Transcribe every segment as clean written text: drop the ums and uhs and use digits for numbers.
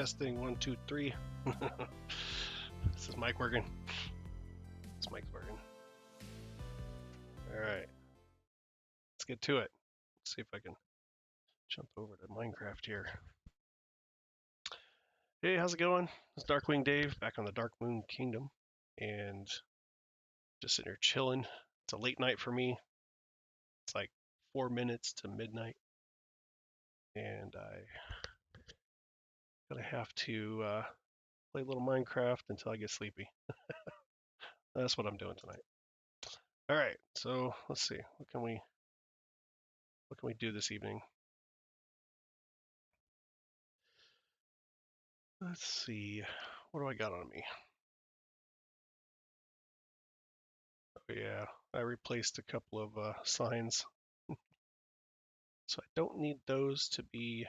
Testing 1, 2, 3. This is Mike working. This Mike's working. All right, let's get to it. Let's see if I can jump over to Minecraft here. Hey, how's it going? It's Darkwing Dave back on the Dark Moon Kingdom, and just sitting here chilling. It's a late night for me. It's like 4 minutes to midnight, and I gonna have to play a little Minecraft until I get sleepy. That's what I'm doing tonight. All right, so let's see. What can we do this evening? Let's see. What do I got on me? Oh yeah, I replaced a couple of signs. So I don't need those to be.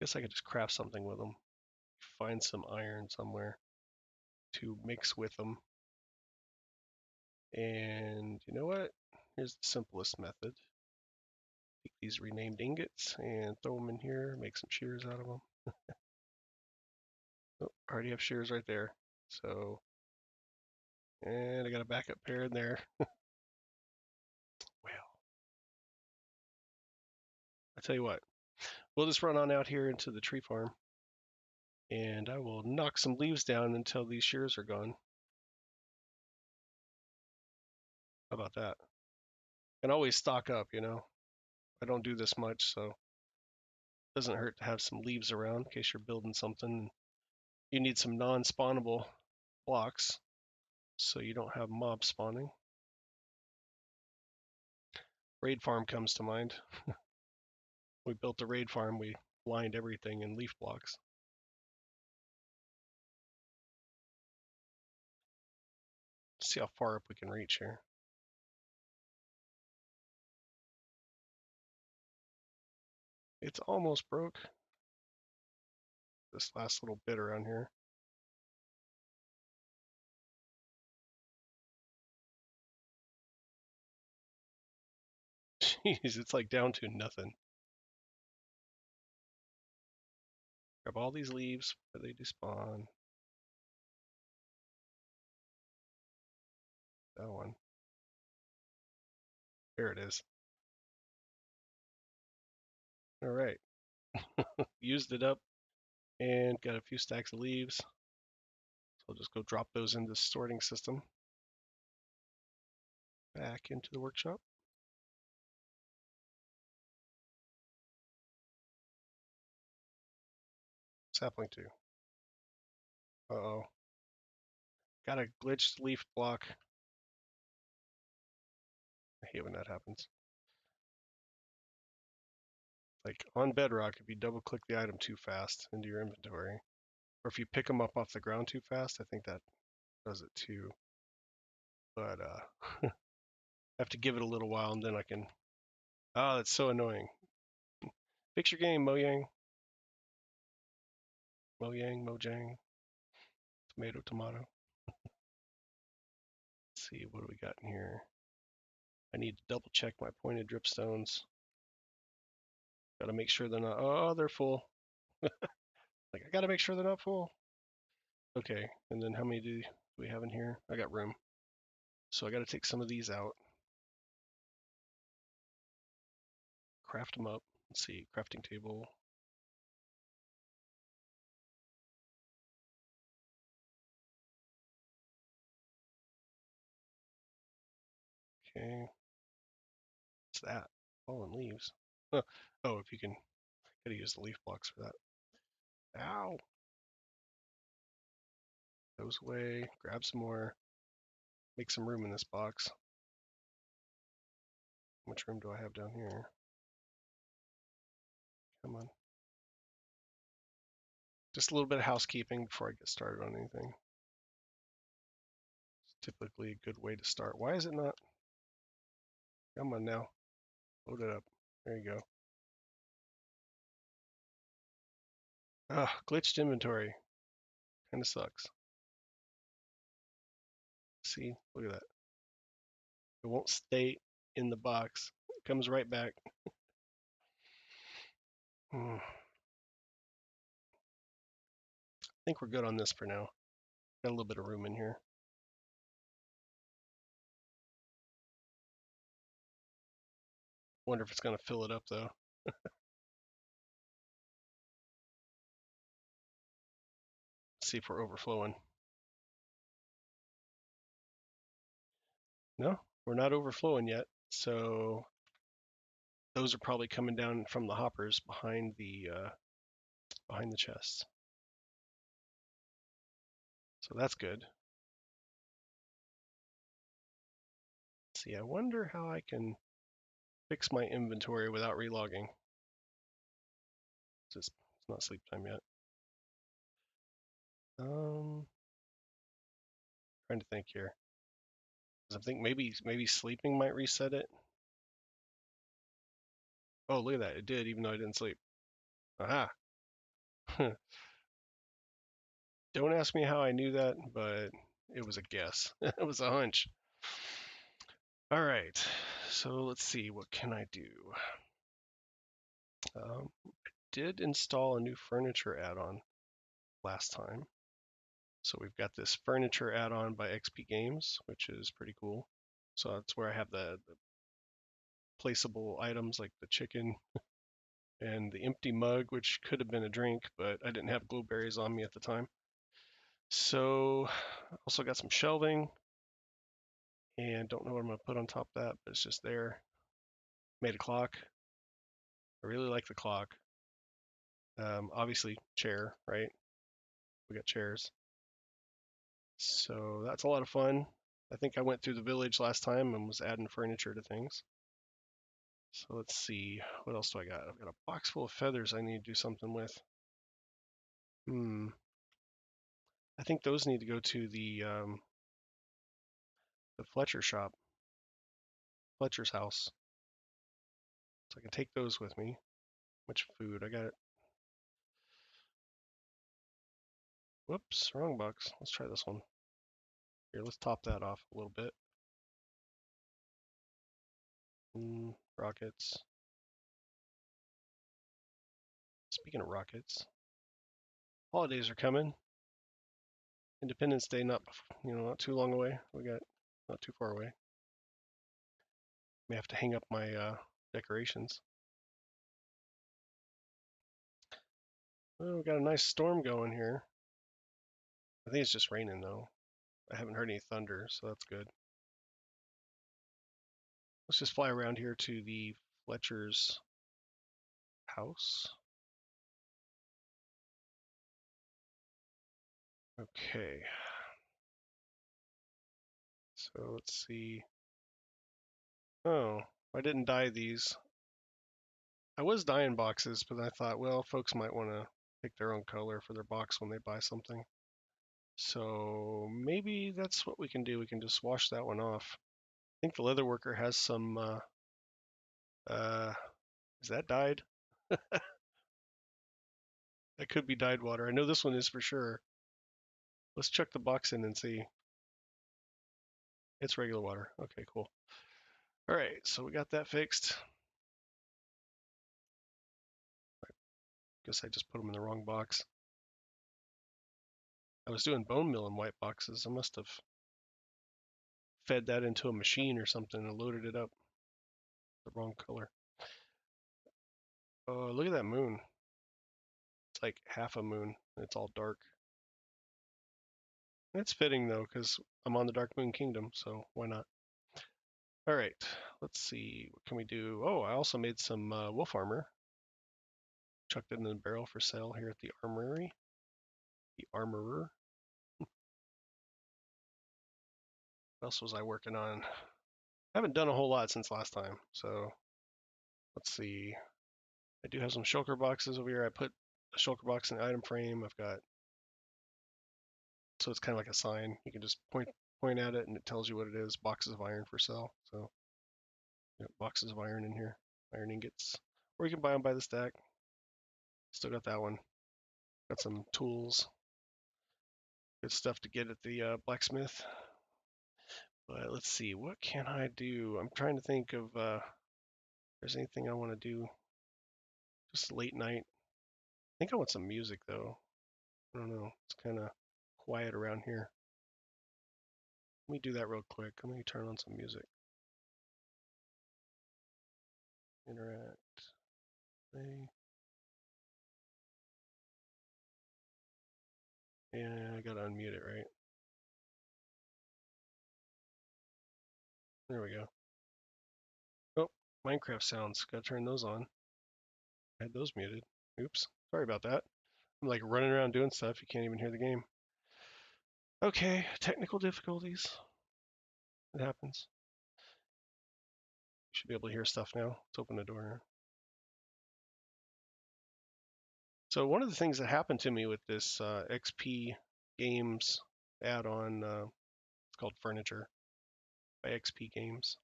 I guess I could just craft something with them. Find some iron somewhere to mix with them. And you know what? Here's the simplest method. Take these renamed ingots and throw them in here, make some shears out of them. Oh, I already have shears right there. So, and I got a backup pair in there. Well, I tell you what, we'll just run on out here into the tree farm and I will knock some leaves down until these shears are gone. How about that? And always stock up, you know. I don't do this much, so it doesn't hurt to have some leaves around in case you're building something. You need some non-spawnable blocks so you don't have mobs spawning. Raid farm comes to mind. We built a raid farm, we lined everything in leaf blocks. See how far up we can reach here. It's almost broke. This last little bit around here. Jeez, it's like down to nothing. Grab all these leaves where they despawn. That one. There it is. All right. Used it up and got a few stacks of leaves. So I'll just go drop those into the sorting system. Back into the workshop. Sapling 2. Uh-oh. Got a glitched leaf block. I hate when that happens. Like on Bedrock, if you double click the item too fast into your inventory, or if you pick them up off the ground too fast, I think that does it too. But I have to give it a little while and then I can. Oh, that's so annoying. Fix your game, Mojang. Mojang, Mojang. Tomato, tomato. Let's see, what do we got in here? I need to double check my pointed dripstones. Gotta make sure they're not. Oh, they're full. Like, I gotta make sure they're not full. Okay, and then how many do we have in here? I got room. So I gotta take some of these out. Craft them up. Let's see, crafting table. Okay. What's that? Fallen leaves. Huh. Oh, if you can, gotta use the leaf blocks for that. Ow! Those away. Grab some more. Make some room in this box. How much room do I have down here? Come on. Just a little bit of housekeeping before I get started on anything. It's typically a good way to start. Why is it not? Come on now. Load it up. There you go. Ah, glitched inventory. Kind of sucks. See, look at that. It won't stay in the box. It comes right back. think we're good on this for now. Got a little bit of room in here. Wonder if it's going to fill it up though. Let's see if we're overflowing. No, we're not overflowing yet. So those are probably coming down from the hoppers behind the chests. So that's good. Let's see, I wonder how I can fix my inventory without relogging. It's not sleep time yet. Trying to think here. I think maybe sleeping might reset it. Oh, look at that. It did, even though I didn't sleep. Aha. Don't ask me how I knew that, but it was a guess. It was a hunch. All right. So let's see. What can I do? I did install a new furniture add-on last time. So we've got this furniture add-on by XP Games, which is pretty cool. So that's where I have the placeable items like the chicken and the empty mug, which could have been a drink, but I didn't have blueberries on me at the time. So also got some shelving and don't know what I'm going to put on top of that, but it's just there. Made a clock. I really like the clock. Obviously chair, right? We got chairs. So that's a lot of fun. I think I went through the village last time and was adding furniture to things. So let's see, what else do I got? I've got a box full of feathers I need to do something with. I think those need to go to the Fletcher shop, Fletcher's house. So I can take those with me. Which food? I got it. Whoops, wrong box. Let's try this one. Here, let's top that off a little bit. Rockets. Speaking of rockets, holidays are coming. Independence Day not too long away. We got not too far away. May have to hang up my decorations. Well, we got a nice storm going here. I think it's just raining though. I haven't heard any thunder, so that's good. Let's just fly around here to the Fletcher's house. Okay. So let's see. Oh, I didn't dye these. I was dyeing boxes, but I thought, well, folks might want to pick their own color for their box when they buy something. So maybe that's what we can do. We can just wash that one off. I think the leather worker has some, is that dyed? That could be dyed water. I know this one is for sure. Let's check the box in and see. It's regular water. Okay, cool. All right, so we got that fixed. I guess I just put them in the wrong box. I was doing bone meal in white boxes. I must have fed that into a machine or something and loaded it up the wrong color. Oh, look at that moon. It's like half a moon and it's all dark. It's fitting though, because I'm on the Dark Moon Kingdom, so why not? All right, let's see. What can we do? Oh, I also made some wolf armor. Chucked it in the barrel for sale here at the armory. The armorer. What else was I working on? I haven't done a whole lot since last time, so let's see. I do have some shulker boxes over here. I put a shulker box in the item frame. I've got, so it's kind of like a sign. You can just point at it and it tells you what it is. Boxes of iron for sale. So boxes of iron in here, iron ingots, or you can buy them by the stack. Still got that one. Got some tools, good stuff to get at the blacksmith. But let's see, what can I do? I'm trying to think of if there's anything I want to do. Just late night. I think I want some music though. I don't know. It's kind of quiet around here. Let me do that real quick. Let me turn on some music. Interact. Play. And I gotta unmute it, right? There we go. Oh, Minecraft sounds. Gotta turn those on. I had those muted. Oops. Sorry about that. I'm like running around doing stuff. You can't even hear the game. Okay, technical difficulties. It happens. You should be able to hear stuff now. Let's open the door here. So one of the things that happened to me with this XP Games add-on, it's called Furniture by XP Games.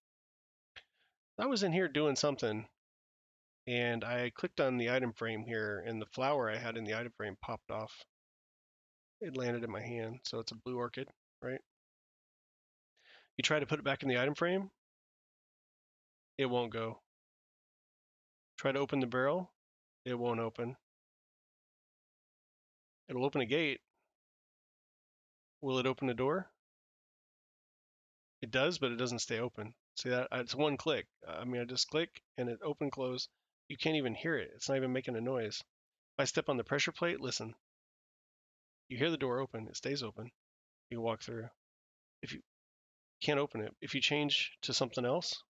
I was in here doing something, and I clicked on the item frame here, and the flower I had in the item frame popped off. It landed in my hand, so it's a blue orchid, right? You try to put it back in the item frame, it won't go. Try to open the barrel, it won't open. It'll open a gate. Will it open a door? It does, but it doesn't stay open. See that? It's one click. I mean, I just click and it open, close. You can't even hear it. It's not even making a noise. If I step on the pressure plate, listen. You hear the door open. It stays open. You walk through. If you can't open it, if you change to something else,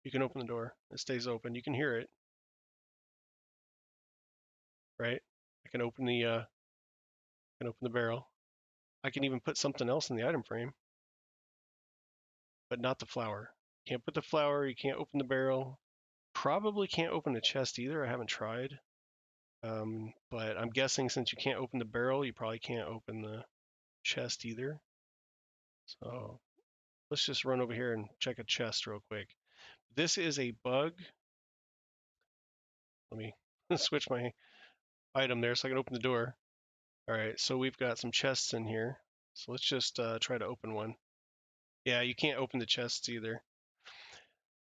you can open the door. It stays open. You can hear it, right? I can open the barrel. I can even put something else in the item frame, but not the flower. You can't put the flower. You can't open the barrel. Probably can't open the chest either. I haven't tried. But I'm guessing since you can't open the barrel, you probably can't open the chest either. So let's just run over here and check a chest real quick. This is a bug. Let me switch my item there so I can open the door. All right, so we've got some chests in here. So let's just try to open one. Yeah, you can't open the chests either.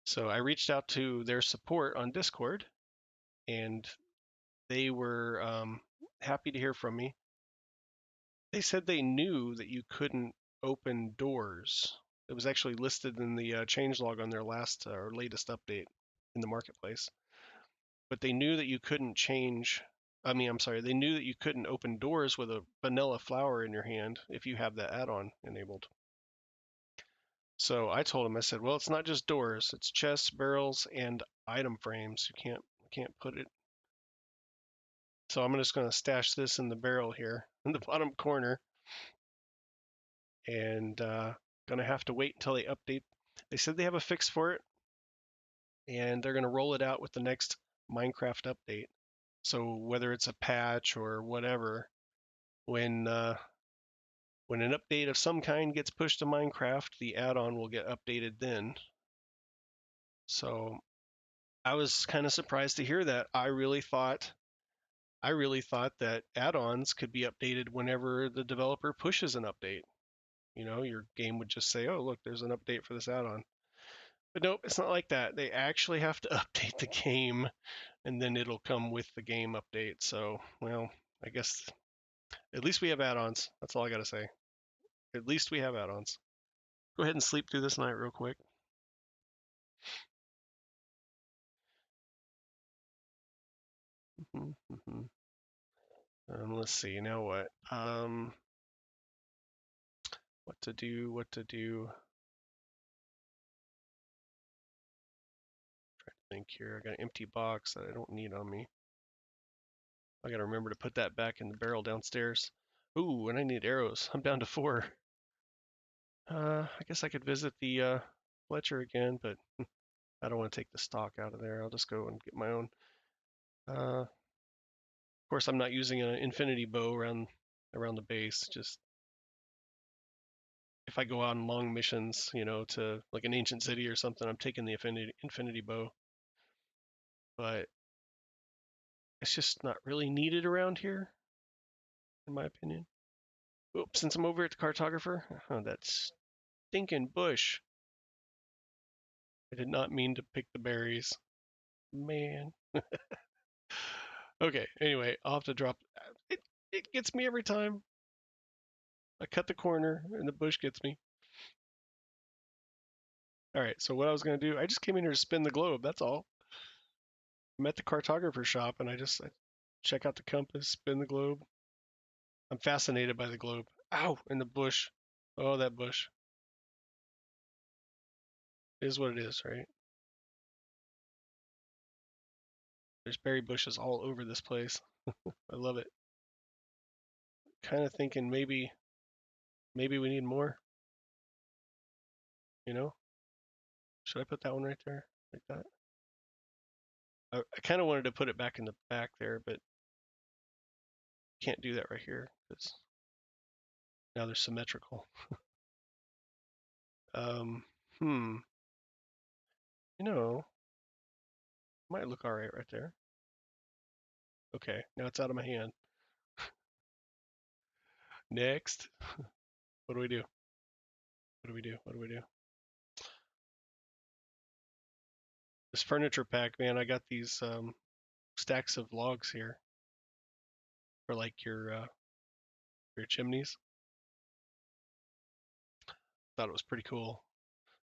So I reached out to their support on Discord, and they were happy to hear from me. They said they knew that you couldn't open doors. It was actually listed in the changelog on their last or latest update in the marketplace. But they knew that you couldn't change. I mean, I'm sorry. They knew that you couldn't open doors with a vanilla flower in your hand if you have that add-on enabled. So I told them, I said, well, it's not just doors. It's chests, barrels, and item frames. You can't put it. So I'm just going to stash this in the barrel here in the bottom corner, and gonna have to wait until they update. They said they have a fix for it, and they're gonna roll it out with the next Minecraft update. So whether it's a patch or whatever, when when an update of some kind gets pushed to Minecraft, the add-on will get updated then. So I was kind of surprised to hear that. I really thought that add-ons could be updated whenever the developer pushes an update. You know, your game would just say, "Oh, look, there's an update for this add-on." But nope, it's not like that. They actually have to update the game, and then it'll come with the game update. So, well, I guess at least we have add-ons. That's all I gotta say. At least we have add-ons. Go ahead and sleep through this night real quick. Let's see. Now what? What to do? What to do? Try to think here. I got an empty box that I don't need on me. I gotta remember to put that back in the barrel downstairs. Ooh, and I need arrows. I'm down to 4. I guess I could visit the Fletcher again, but I don't want to take the stock out of there. I'll just go and get my own. Of course, I'm not using an infinity bow around the base. Just if I go on long missions, to like an ancient city or something, I'm taking the infinity bow. But it's just not really needed around here, in my opinion. Oops, since I'm over at the cartographer, that stinking bush. I did not mean to pick the berries. Man. Okay, anyway, I'll have to drop. It gets me every time. I cut the corner and the bush gets me. All right, so what I was gonna do, I just came in here to spin the globe. That's all. I'm at the cartographer shop and I check out the compass, spin the globe. I'm fascinated by the globe. Ow, in the bush. Oh, that bush. It is what it is, right? There's berry bushes all over this place. I love it. Kind of thinking maybe we need more, you know? Should I put that one right there? Like that? I kind of wanted to put it back in the back there, but can't do that right here because now they're symmetrical. Um, hmm. You know, might look all right right there. Okay, now it's out of my hand. Next. What do we do? What do we do? What do we do? This furniture pack, man, I got these stacks of logs here for like your chimneys. Thought it was pretty cool.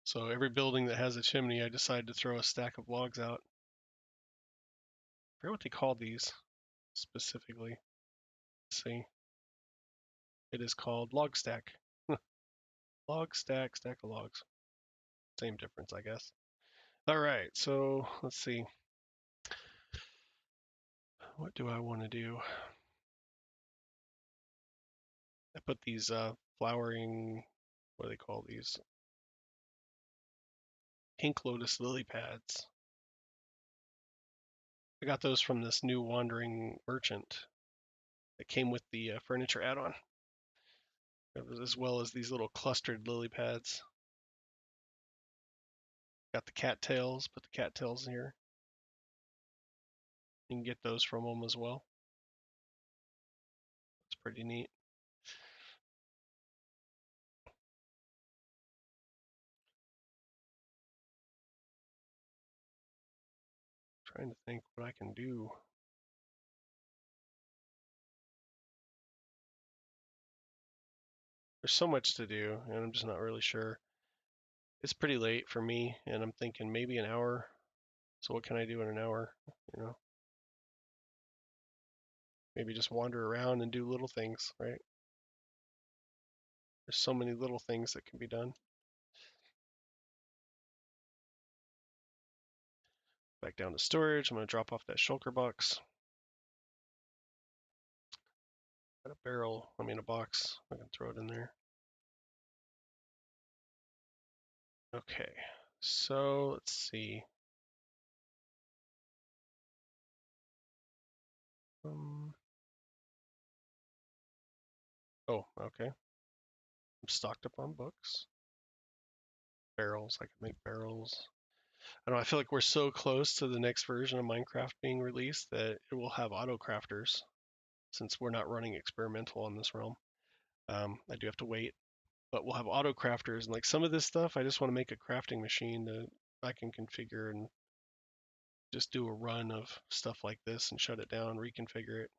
So every building that has a chimney, I decided to throw a stack of logs out. I forget what they call these specifically. Let's see. It is called log stack. Log stack, stack of logs. Same difference, I guess. All right, so let's see. What do I want to do? I put these flowering, what do they call these? Pink lotus lily pads. I got those from this new wandering merchant that came with the furniture add-on, as well as these little clustered lily pads. Got the cattails, put the cattails in here. You can get those from them as well. It's pretty neat. Trying to think what I can do. There's so much to do, and I'm just not really sure. It's pretty late for me, and I'm thinking maybe an hour. So what can I do in an hour? You know, maybe just wander around and do little things, right? There's so many little things that can be done. Back down to storage. I'm going to drop off that shulker box. Got a barrel, I mean a box. I can throw it in there. Okay, so let's see. Um, oh, okay. I'm stocked up on books. Barrels, I can make barrels. I don't know, I feel like we're so close to the next version of Minecraft being released that it will have auto crafters since we're not running experimental on this realm. I do have to wait, but we'll have auto crafters and like some of this stuff. I just want to make a crafting machine that I can configure and just do a run of stuff like this and shut it down, reconfigure it,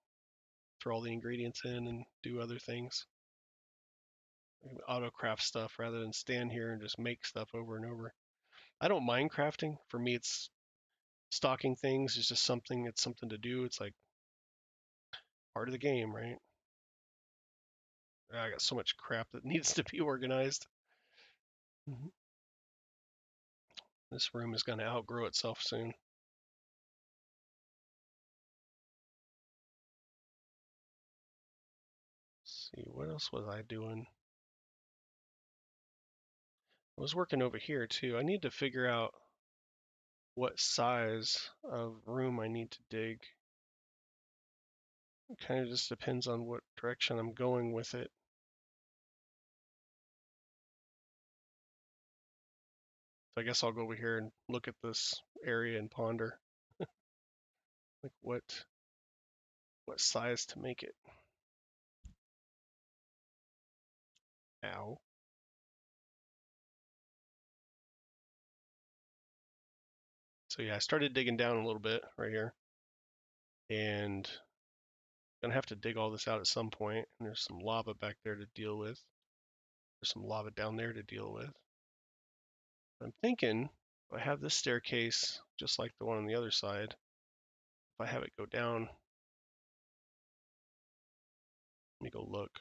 throw all the ingredients in, and do other things. Auto craft stuff rather than stand here and just make stuff over and over. I don't mind crafting. For me, it's stocking things. It's just something. It's something to do. It's like part of the game, right? I got so much crap that needs to be organized. Mm-hmm. This room is going to outgrow itself soon. Let's see, what else was I doing? I was working over here too. I need to figure out what size of room I need to dig. It kind of just depends on what direction I'm going with it. So I guess I'll go over here and look at this area and ponder like what size to make it. Ow. So yeah, I started digging down a little bit right here, and Gonna have to dig all this out at some point, and there's some lava back there to deal with. There's some lava down there to deal with. I'm thinking if I have this staircase just like the one on the other side, if I have it go down, let me go look.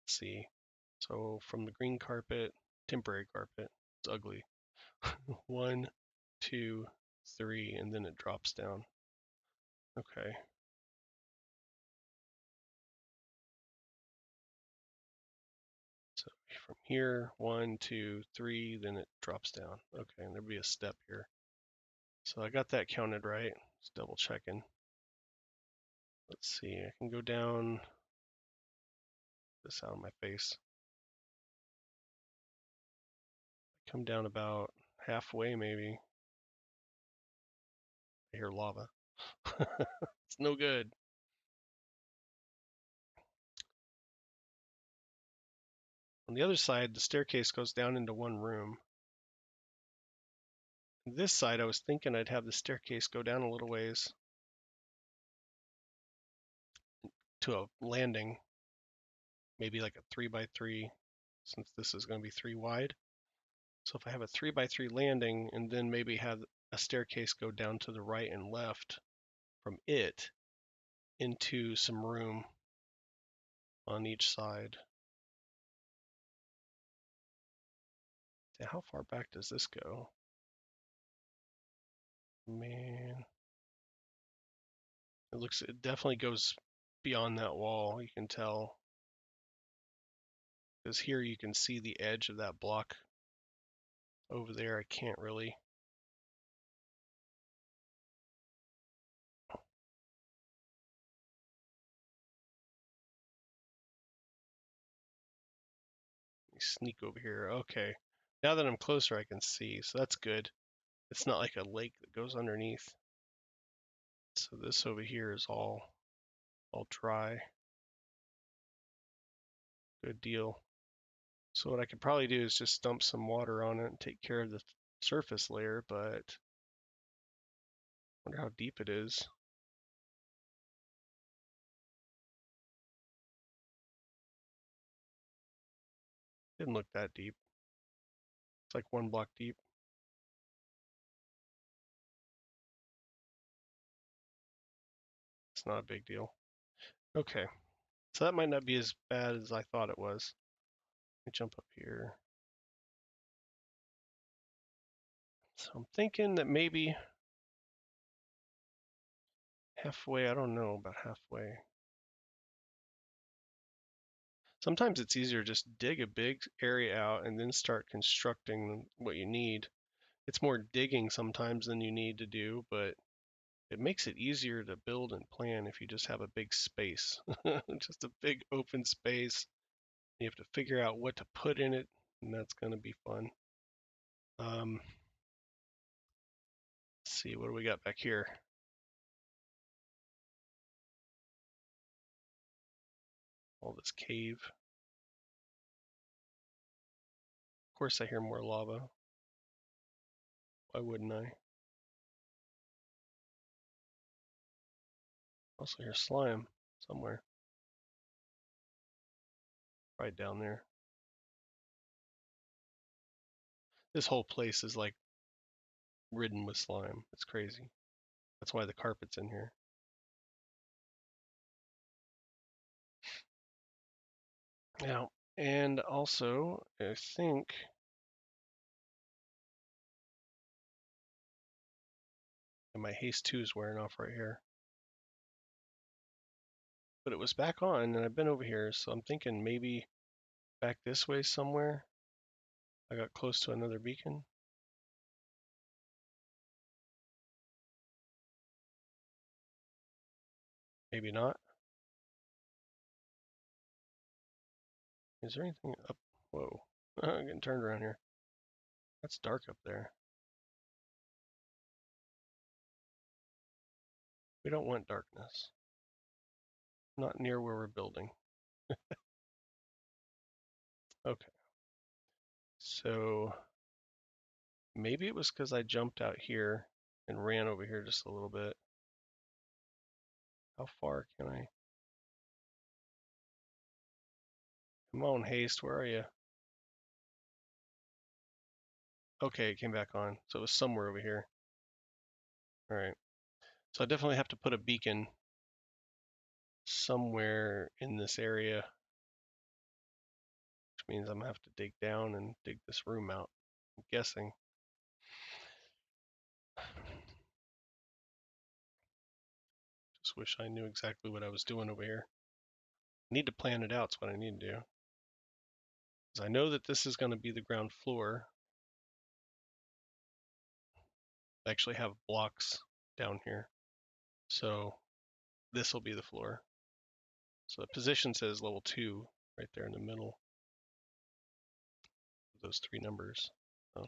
Let's see. So from the green carpet, temporary carpet, it's ugly. 1, 2, 3, and then it drops down. Okay. So from here, 1, 2, 3, then it drops down. Okay, and there'll be a step here. So I got that counted right. Just double checking. Let's see, I can go down this out of my face. Come down about halfway maybe. I hear lava. It's no good. On the other side, the staircase goes down into one room. On this side, I was thinking I'd have the staircase go down a little ways to a landing, maybe like a 3x3, since this is going to be 3 wide. So if I have a 3x3 landing and then maybe have a staircase go down to the right and left from it into some room on each side. How far back does this go? Man, it definitely goes beyond that wall, you can tell. Because here you can see the edge of that block. Over there I can't really. Let me sneak over here. Okay. Now that I'm closer I can see, so that's good. It's not like a lake that goes underneath. So this over here is all dry. Good deal. So what I could probably do is just dump some water on it and take care of the surface layer, but I wonder how deep it is. Didn't look that deep. It's like 1 block deep. It's not a big deal. Okay, so that might not be as bad as I thought it was. Let me jump up here. So I'm thinking that maybe halfway, I don't know about halfway. Sometimes it's easier to just dig a big area out and then start constructing what you need. It's more digging sometimes than you need to do, but it makes it easier to build and plan if you just have a big space. Just a big open space. You have to figure out what to put in it, and that's going to be fun. Let's see, what do we got back here? All this cave. Of course I hear more lava. Why wouldn't I? Also hear slime somewhere. Right down there. This whole place is like ridden with slime. It's crazy. That's why the carpet's in here. Now, and also, I think my haste 2 is wearing off right here. But it was back on, and I've been over here, so I'm thinking maybe back this way somewhere. I got close to another beacon. Maybe not. Is there anything up? Whoa. I'm getting turned around here. That's dark up there. We don't want darkness. Not near where we're building. Okay. So maybe it was because I jumped out here and ran over here just a little bit. How far can I? Come on, Haste, where are you? Okay, it came back on. So it was somewhere over here. All right. So I definitely have to put a beacon somewhere in this area, which means I'm gonna have to dig down and dig this room out. I'm guessing. Just wish I knew exactly what I was doing over here. I need to plan it out. Is what I need to do. Because I know that this is going to be the ground floor. I actually have blocks down here. So this will be the floor. So the position says level 2 right there in the middle of those 3 numbers. So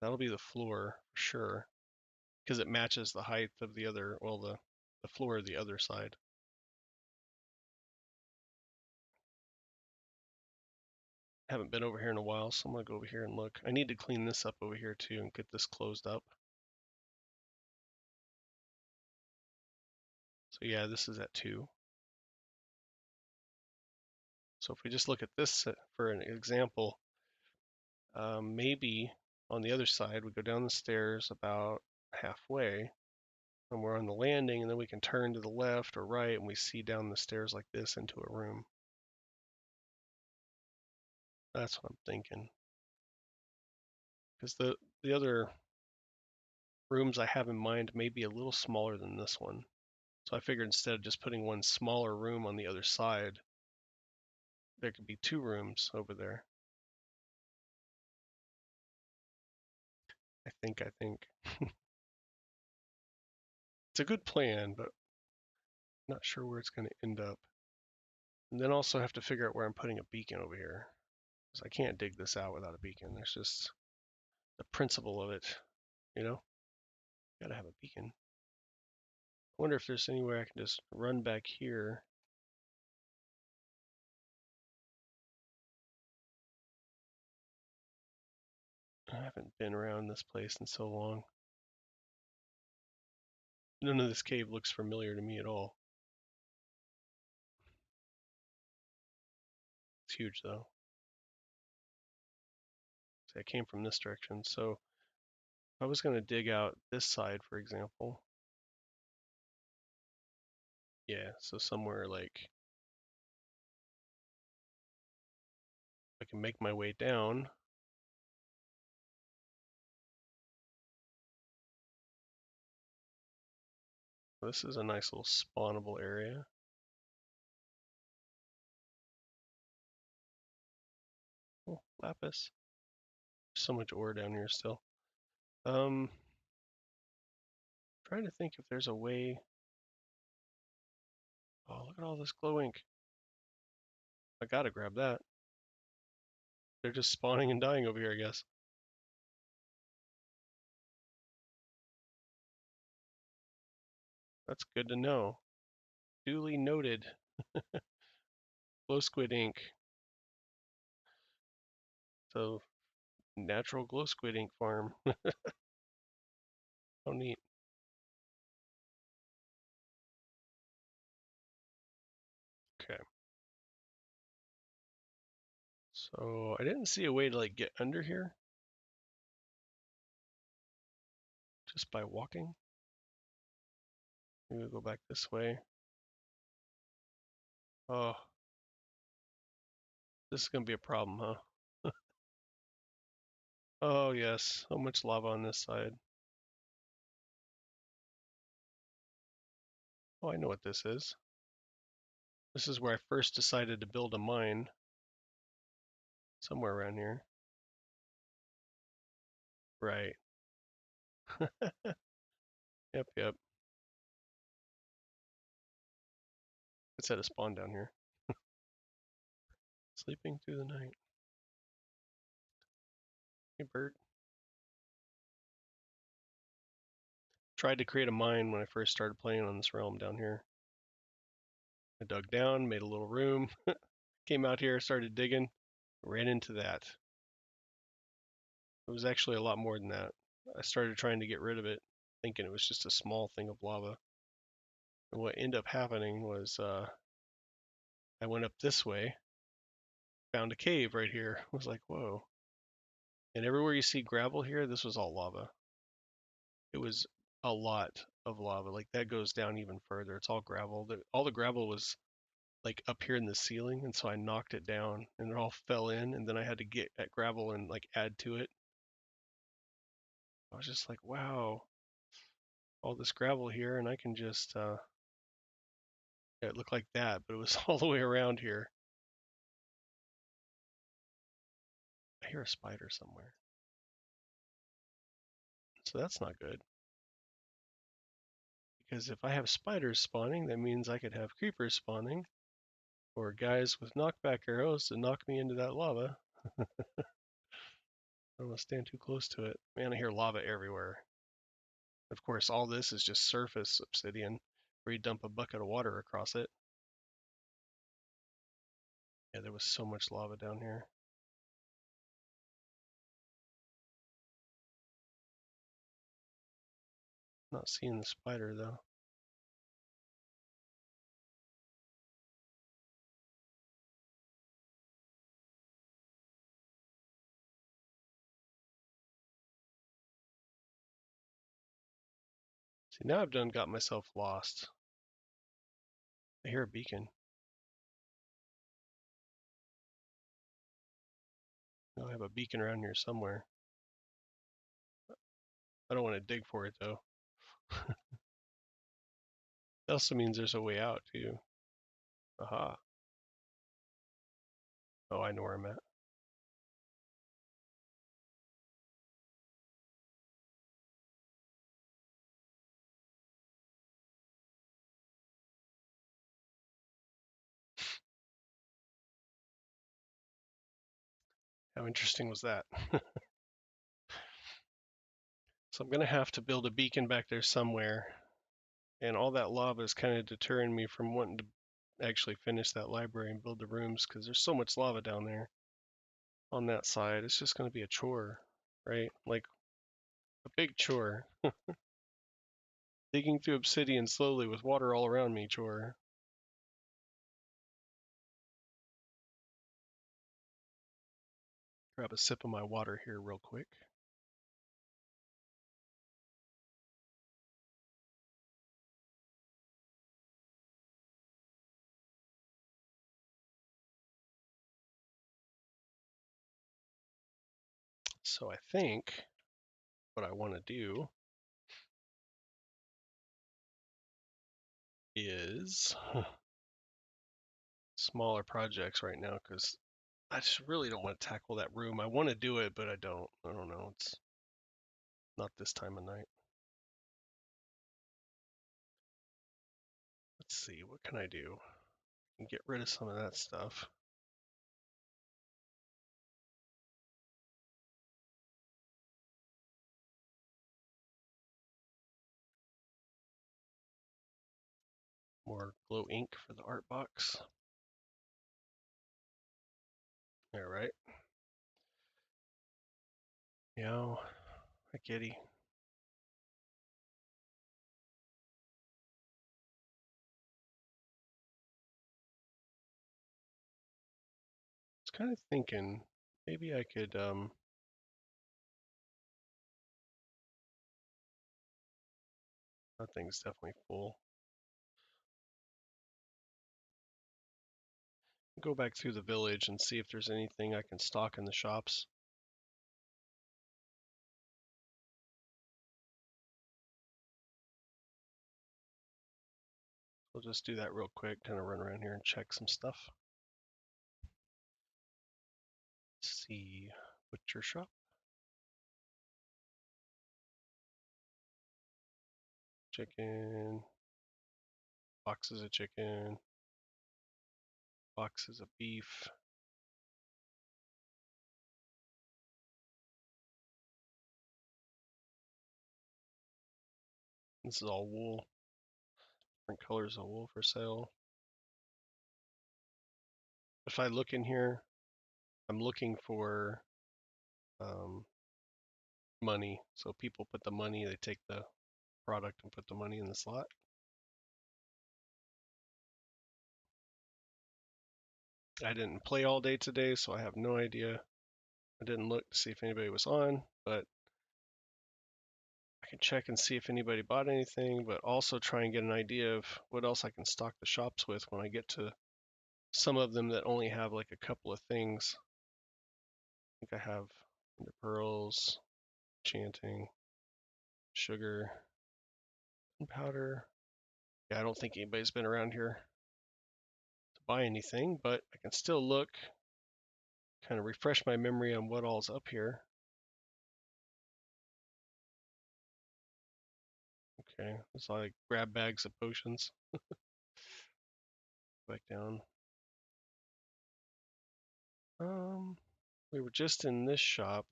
that'll be the floor for sure because it matches the height of the other, well, the floor of the other side. Haven't been over here in a while, so I'm gonna go over here and look. I need to clean this up over here too and get this closed up. So yeah, this is at 2. So if we just look at this for an example, maybe on the other side, we go down the stairs about halfway, and we're on the landing, and then we can turn to the left or right, and we see down the stairs like this into a room. That's what I'm thinking. Because the other rooms I have in mind may be a little smaller than this one. So I figured instead of just putting one smaller room on the other side, there could be 2 rooms over there. I think. It's a good plan, but not sure where it's going to end up. And then also have to figure out where I'm putting a beacon over here. Because I can't dig this out without a beacon. There's just the principle of it, you know? Gotta have a beacon. I wonder if there's any way I can just run back here. I haven't been around this place in so long. None of this cave looks familiar to me at all. It's huge though. See, I came from this direction, so I was going to dig out this side, for example. Yeah, so somewhere like I can make my way down. This is a nice little spawnable area. Oh, lapis. So much ore down here still. Trying to think if there's a way. Oh, look at all this glow ink. I gotta grab that. They're just spawning and dying over here, I guess. That's good to know. Duly noted. Glow squid ink. So, natural glow squid ink farm. How neat. Okay. So, I didn't see a way to like get under here just by walking. Maybe we'll go back this way. Oh, this is gonna be a problem, huh? Oh yes, so much lava on this side. Oh, I know what this is. This is where I first decided to build a mine. Somewhere around here. Right. Yep, yep. It's at a spawn down here. Sleeping through the night. Hey, bird. Tried to create a mine when I first started playing on this realm down here. I dug down, made a little room, came out here, started digging, ran into that. It was actually a lot more than that. I started trying to get rid of it, thinking it was just a small thing of lava. And what ended up happening was I went up this way, found a cave right here. I was like, whoa. And everywhere you see gravel here, this was all lava. It was a lot of lava. Like that goes down even further. It's all gravel. All the gravel was like up here in the ceiling, and so I knocked it down, and it all fell in. And then I had to get at gravel and like add to it. I was just like, wow, all this gravel here, and I can just yeah, it looked like that, but it was all the way around here. I hear a spider somewhere, so that's not good. Because if I have spiders spawning, that means I could have creepers spawning, or guys with knockback arrows to knock me into that lava. I don't want to stand too close to it. Man, I hear lava everywhere. Of course, all this is just surface obsidian, where you dump a bucket of water across it. Yeah, there was so much lava down here. Not seeing the spider though. See, now I've done got myself lost. I hear a beacon. I have a beacon around here somewhere. I don't want to dig for it though. That also means there's a way out too. Aha. Oh, I know where I'm at. How interesting was that? So I'm gonna have to build a beacon back there somewhere, and all that lava is kind of deterring me from wanting to actually finish that library and build the rooms because there's so much lava down there on that side. It's just gonna be a chore, right? Like a big chore. Digging through obsidian slowly with water all around me chore. Grab a sip of my water here real quick. So I think what I want to do is smaller projects right now because I just really don't want to tackle that room. I want to do it, but I don't. I don't know. It's not this time of night. Let's see. What can I do? I can get rid of some of that stuff. More glow ink for the art box. All right. Meow. Hi, kitty. I was kind of thinking maybe I could that thing's definitely full. Go back through the village and see if there's anything I can stock in the shops. We'll just do that real quick, kind of run around here and check some stuff. Let's see, butcher shop. Chicken, boxes of chicken, boxes of beef. This is all wool, different colors of wool for sale. If I look in here, I'm looking for um, money. So people put the money, they take the product and put the money in the slot. I didn't play all day today, so I have no idea. I didn't look to see if anybody was on, but I can check and see if anybody bought anything, but also try and get an idea of what else I can stock the shops with when I get to some of them that only have like a couple of things. I think I have the pearls, enchanting, sugar, and powder. Yeah, I don't think anybody's been around here to buy anything, but I can still look, kind of refresh my memory on what all's up here. Okay, it's like grab bags of potions. Back down. We were just in this shop.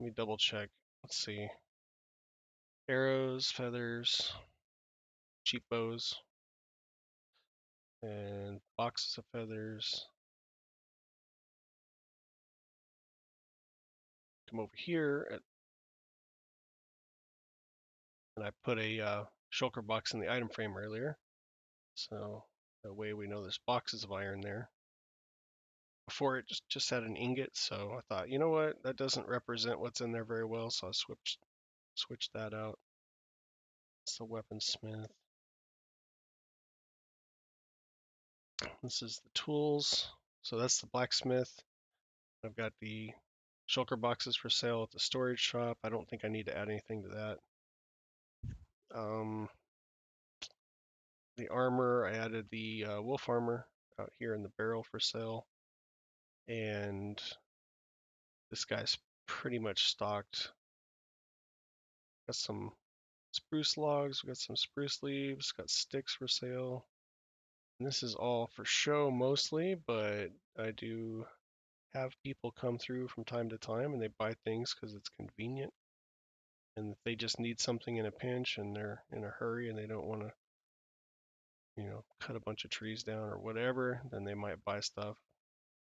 Let me double check. Let's see. Arrows, feathers, cheap bows, and boxes of feathers. Come over here, and I put a shulker box in the item frame earlier. So that way we know there's boxes of iron there. Before it just had an ingot, so I thought, you know what, that doesn't represent what's in there very well, so I switched that out. It's the weaponsmith. This is the tools. So that's the blacksmith. I've got the shulker boxes for sale at the storage shop. I don't think I need to add anything to that. The armor, I added the wolf armor out here in the barrel for sale. And this guy's pretty much stocked. Got some spruce logs, we got some spruce leaves, got sticks for sale. And this is all for show mostly, but I do have people come through from time to time and they buy things because it's convenient. And if they just need something in a pinch and they're in a hurry and they don't want to, cut a bunch of trees down or whatever, then they might buy stuff.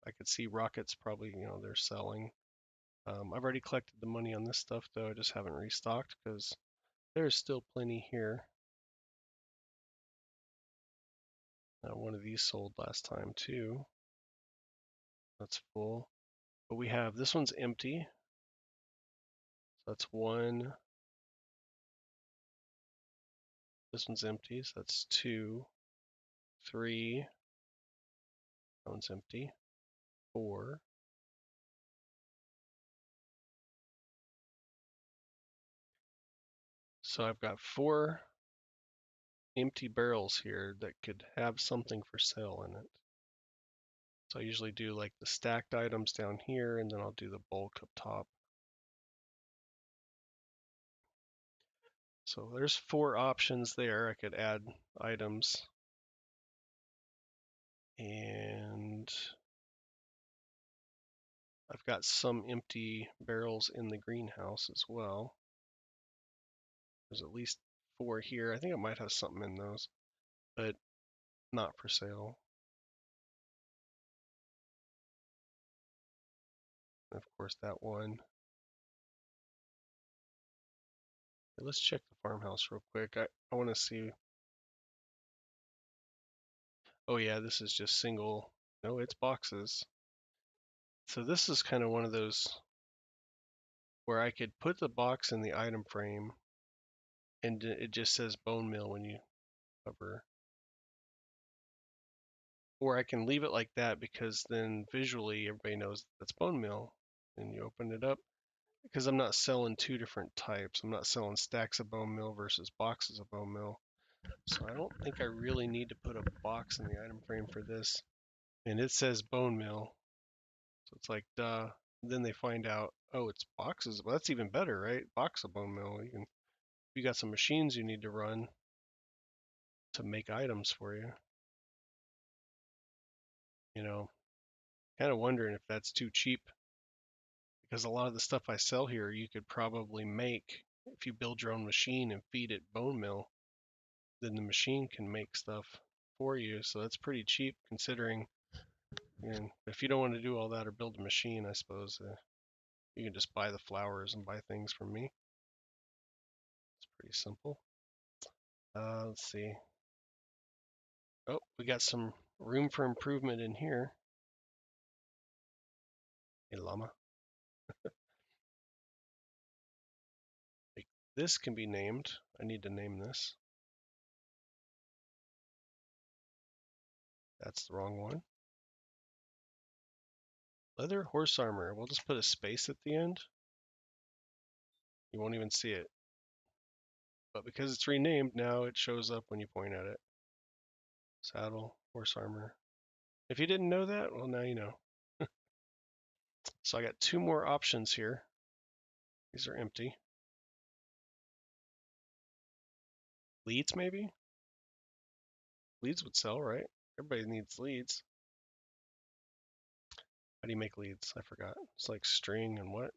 I could see rockets probably, they're selling. I've already collected the money on this stuff though, I just haven't restocked because there's still plenty here. One of these sold last time too. That's full. But we have, this one's empty. So that's one. This one's empty, so that's two, three. That one's empty. Four. So I've got four empty barrels here that could have something for sale in it. So I usually do like the stacked items down here and then I'll do the bulk up top. So there's four options there. I could add items. And I've got some empty barrels in the greenhouse as well. There's at least four here. I think I might have something in those, but not for sale. And of course that one. Let's check the farmhouse real quick. I want to see. Oh yeah, this is just single. No, it's boxes. So this is kind of one of those where I could put the box in the item frame and it just says bone meal when you hover. Or I can leave it like that because then visually everybody knows that's bone meal. And you open it up because I'm not selling two different types. I'm not selling stacks of bone meal versus boxes of bone meal. So I don't think I really need to put a box in the item frame for this. And it says bone meal. So it's like, duh. Then they find out, oh, it's boxes. Well, that's even better, right? Box of bone meal. You got some machines you need to run to make items for you. Kind of wondering if that's too cheap because a lot of the stuff I sell here you could probably make if you build your own machine and feed it bone meal, then the machine can make stuff for you. So that's pretty cheap considering. And if you don't want to do all that or build a machine, I suppose you can just buy the flowers and buy things from me. It's pretty simple. Let's see. Oh, we got some room for improvement in here. Hey, llama. Like, this can be named. I need to name this. That's the wrong one. Leather horse armor. We'll just put a space at the end. You won't even see it. But because it's renamed, now it shows up when you point at it. Saddle, horse armor. If you didn't know that, well, now you know. So I got two more options here. These are empty. Leads, maybe? Leads would sell, right? Everybody needs leads. How do you make leads? I forgot. It's like string and what?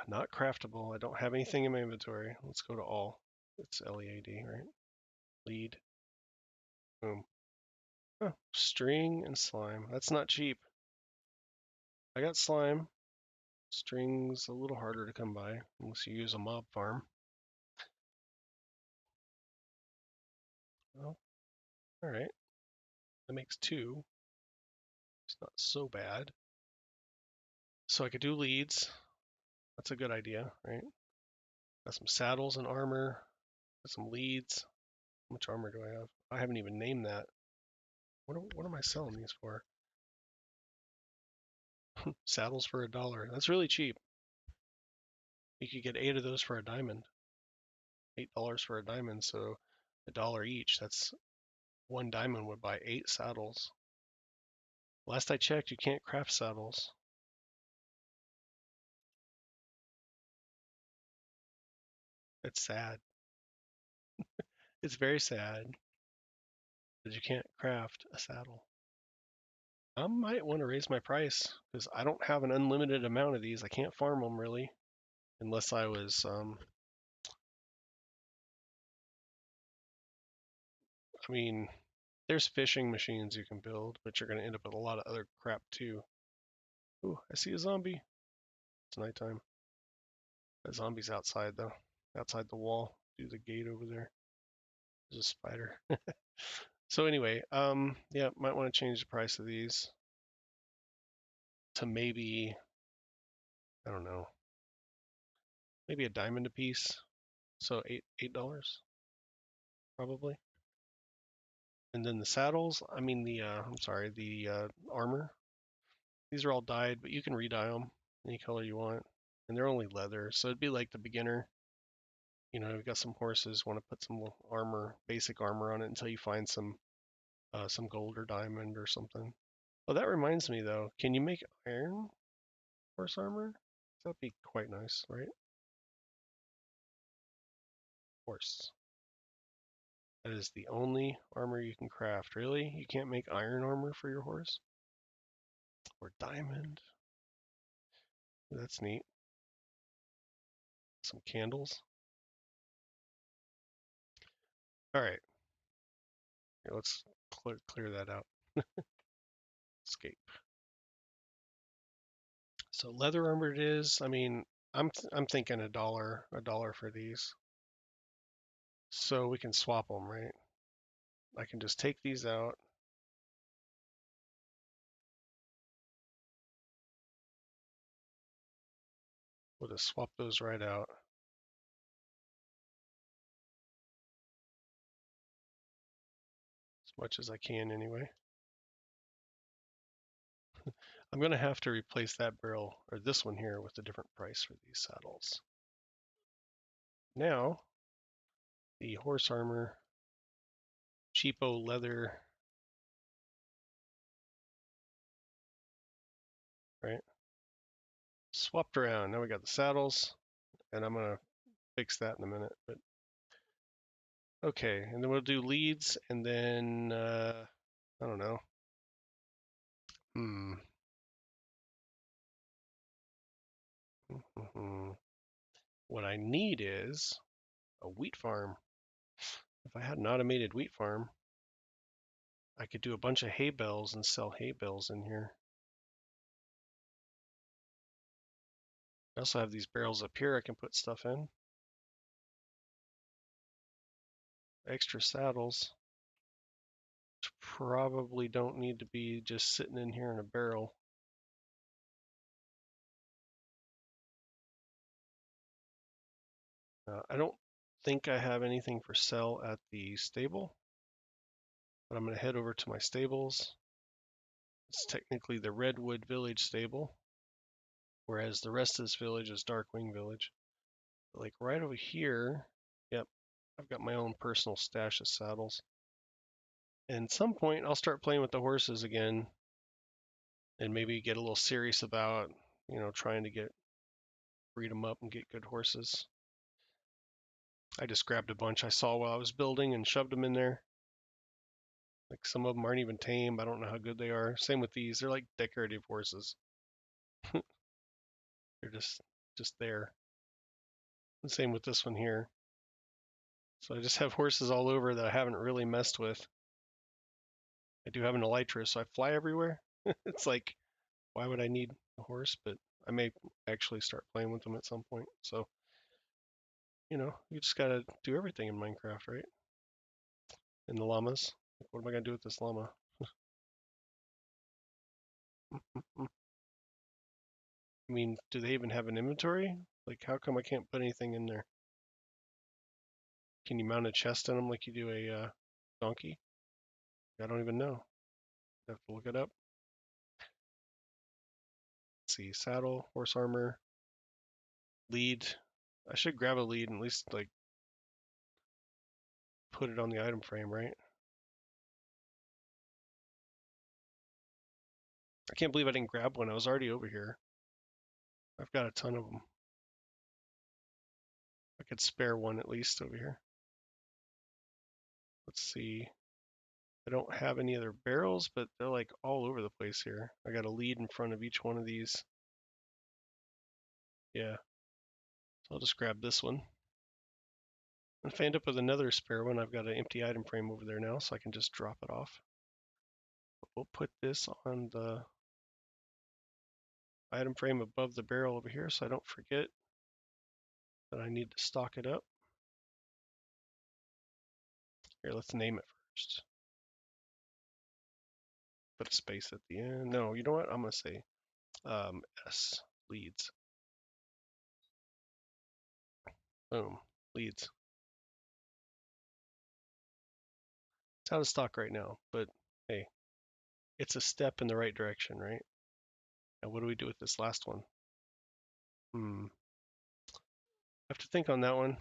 Not craftable. I don't have anything in my inventory. Let's go to all. It's LEAD, right? Lead. Boom. Oh, string and slime. That's not cheap. I got slime. String's a little harder to come by unless you use a mob farm. Well, all right. That makes two. It's not so bad. So I could do leads. That's a good idea, right? Got some saddles and armor. Got some leads. How much armor do I have? I haven't even named that. What am I selling these for? Saddles for $1. That's really cheap. You could get 8 of those for a diamond. $8 for a diamond, so $1 each. That's one diamond would buy 8 saddles. Last I checked, you can't craft saddles. It's sad. It's very sad that you can't craft a saddle. I might want to raise my price because I don't have an unlimited amount of these. I can't farm them really, unless I was. I mean, there's fishing machines you can build, but you're going to end up with a lot of other crap too. Ooh, I see a zombie. It's nighttime. That zombie's outside though, outside the wall, through the gate over there. There's a spider. So anyway, yeah, might want to change the price of these to maybe, I don't know, maybe a diamond a piece. So $8 probably. And then the saddles, I mean I'm sorry, the armor. These are all dyed, but you can re-dye them any color you want. And they're only leather, so it'd be like the beginner. You know, you've got some horses, want to put some armor, basic armor on it until you find some gold or diamond or something. Oh, that reminds me though, can you make iron horse armor? That'd be quite nice, right? Horse. That is the only armor you can craft. Really? You can't make iron armor for your horse? Or diamond? That's neat. Some candles. All right. Here, let's clear that out. Escape. So leather armor it is. I mean, I'm thinking a dollar for these. So we can swap them, right? I can just take these out. We'll just swap those right out. As much as I can anyway. I'm going to have to replace that barrel, or this one here, with a different price for these saddles. Now, the horse armor, cheapo leather, right? Swapped around. Now we got the saddles, and I'm going to fix that in a minute. But okay, and then we'll do leads, and then I don't know. Hmm. What I need is a wheat farm. If I had an automated wheat farm, I could do a bunch of hay bales and sell hay bales in here. I also have these barrels up here I can put stuff in. extra saddles, which probably don't need to be just sitting in here in a barrel. I don't think I have anything for sale at the stable, but I'm going to head over to my stables. It's technically the Redwood Village stable, whereas the rest of this village is Darkwing Village. But like right over here, yep, I've got my own personal stash of saddles. And at some point, I'll start playing with the horses again and maybe get a little serious about, trying to breed them up and get good horses. I just grabbed a bunch I saw while I was building and shoved them in there. Like some of them aren't even tame. I don't know how good they are. Same with these. They're like decorative horses. They're just there. The same with this one here. So I just have horses all over that I haven't really messed with. I do have an elytra, so I fly everywhere. It's like, why would I need a horse? But I may actually start playing with them at some point. So, you just gotta do everything in Minecraft, right? And the llamas. Like, what am I gonna do with this llama? I mean, do they even have an inventory? Like, how come I can't put anything in there? Can you mount a chest in them like you do a donkey? I don't even know. I have to look it up. Let's see, saddle, horse armor, lead. I should grab a lead and at least like put it on the item frame, right? I can't believe I didn't grab one. I was already over here. I've got a ton of them. I could spare one at least over here. Let's see. I don't have any other barrels, but they're like all over the place here. I got a lead in front of each one of these. Yeah. So I'll just grab this one. And if I end up with another spare one, I've got an empty item frame over there now, so I can just drop it off. But we'll put this on the item frame above the barrel over here so I don't forget that I need to stock it up. Here, let's name it first. Put a space at the end. No, you know what? I'm going to say S, leads. Boom, leads. It's out of stock right now, but hey, it's a step in the right direction, right? And what do we do with this last one? I have to think on that one.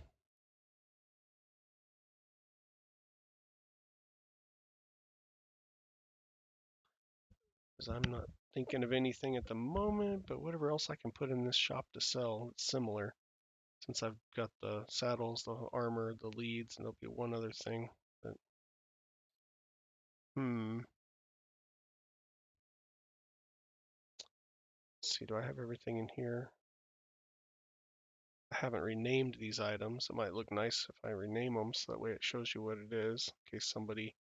Because I'm not thinking of anything at the moment, but whatever else I can put in this shop to sell that's similar. Since I've got the saddles, the armor, the leads, and there'll be one other thing. But, let's see, do I have everything in here? I haven't renamed these items. It might look nice if I rename them so that way it shows you what it is in case somebody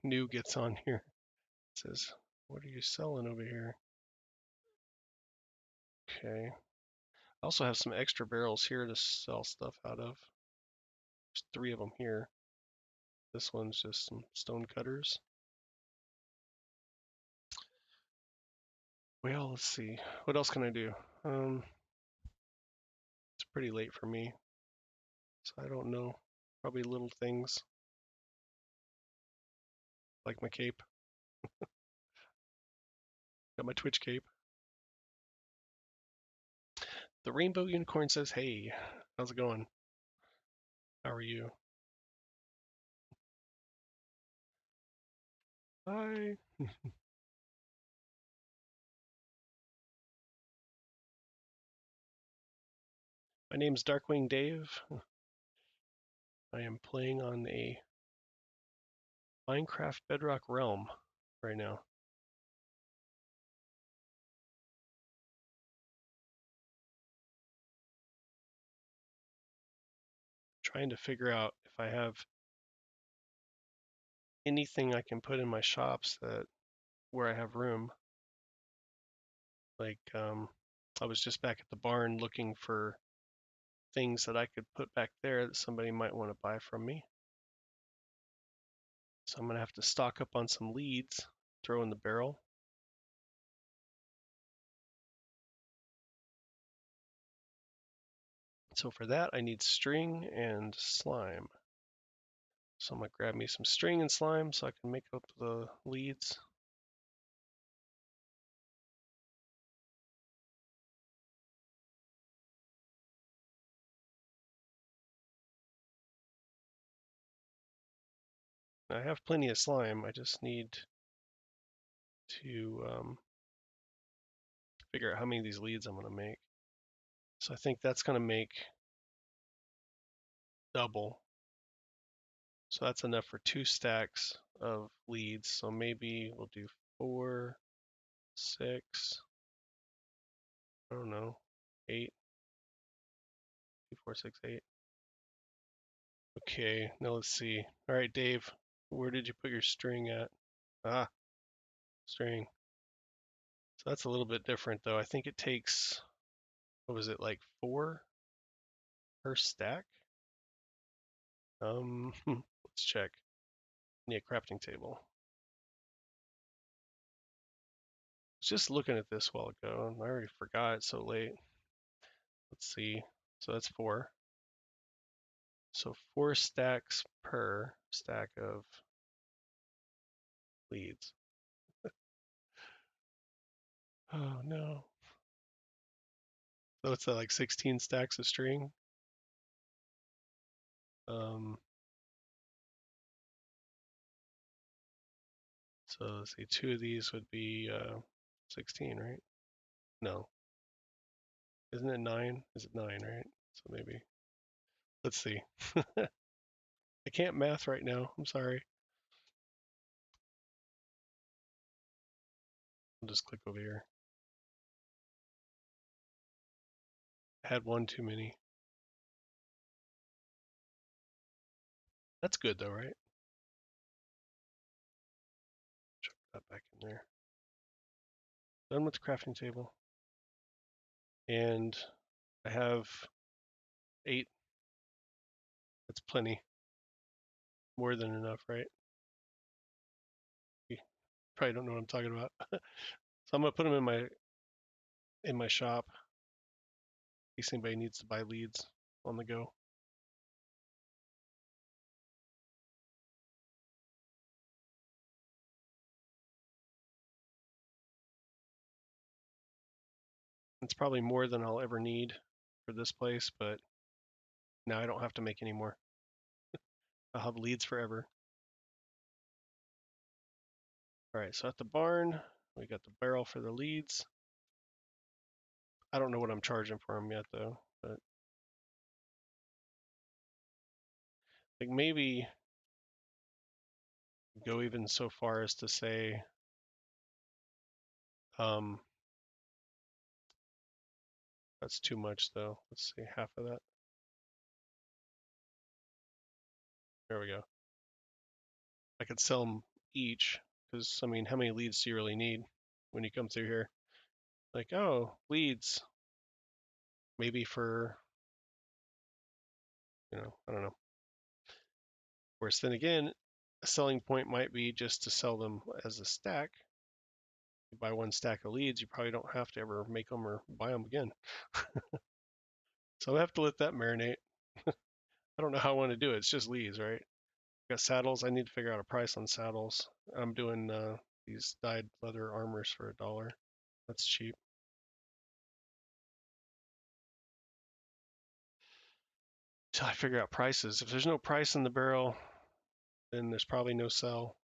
new gets on here. It says, what are you selling over here? Okay. I also have some extra barrels here to sell stuff out of. There's 3 of them here. This one's just some stone cutters. Well, let's see. What else can I do? It's pretty late for me, so I don't know. Probably little things like my cape. Got my Twitch cape. The rainbow unicorn says, "Hey, how's it going? How are you?" Hi. My name's Darkwing Dave. I am playing on a Minecraft Bedrock realm right now. Trying to figure out if I have anything I can put in my shops that where I have room. Like I was just back at the barn looking for things that I could put back there that somebody might want to buy from me. So I'm going to have to stock up on some leads, throw in the barrel. So for that, I need string and slime. So I'm going to grab me some string and slime so I can make up the leads. I have plenty of slime. I just need to figure out how many of these leads I'm going to make. So I think that's going to make double. So that's enough for 2 stacks of leads. So maybe we'll do 4, 6, I don't know, 8, 2, 4, 6, 8. Okay, now let's see. All right, Dave, where did you put your string at? Ah, string. So that's a little bit different though. I think it takes, what was it, like 4 per stack? Let's check. Yeah, crafting table. I was just looking at this a while ago and I already forgot. It's so late. Let's see. So that's 4. So 4 stacks per stack of leads. Oh no. So it's like 16 stacks of string. Um, so let's see, 2 of these would be 16, right? No. Isn't it 9? Is it 9, right? So maybe. Let's see. I can't math right now. I'm sorry. I'll just click over here. I had one too many. That's good though, right? Chuck that back in there. Done with the crafting table. And I have 8. That's plenty. More than enough, right? You probably don't know what I'm talking about. So I'm gonna put them in my shop in case anybody needs to buy leads on the go. It's probably more than I'll ever need for this place, but now I don't have to make any more. I'll have leads forever. All right, so at the barn, we got the barrel for the leads. I don't know what I'm charging for them yet though, but like maybe go even so far as to say, um, that's too much though. Let's see, half of that. There we go. I could sell them each because I mean, how many leads do you really need when you come through here? Like, oh, leads, maybe for, I don't know. Whereas then again, a selling point might be just to sell them as a stack. You buy 1 stack of leads, you probably don't have to ever make them or buy them again. So I have to let that marinate. I don't know how I want to do it. It's just leads, right? Got saddles. I need to figure out a price on saddles. I'm doing these dyed leather armors for $1. That's cheap. Till I figure out prices. If there's no price in the barrel, then there's probably no sell.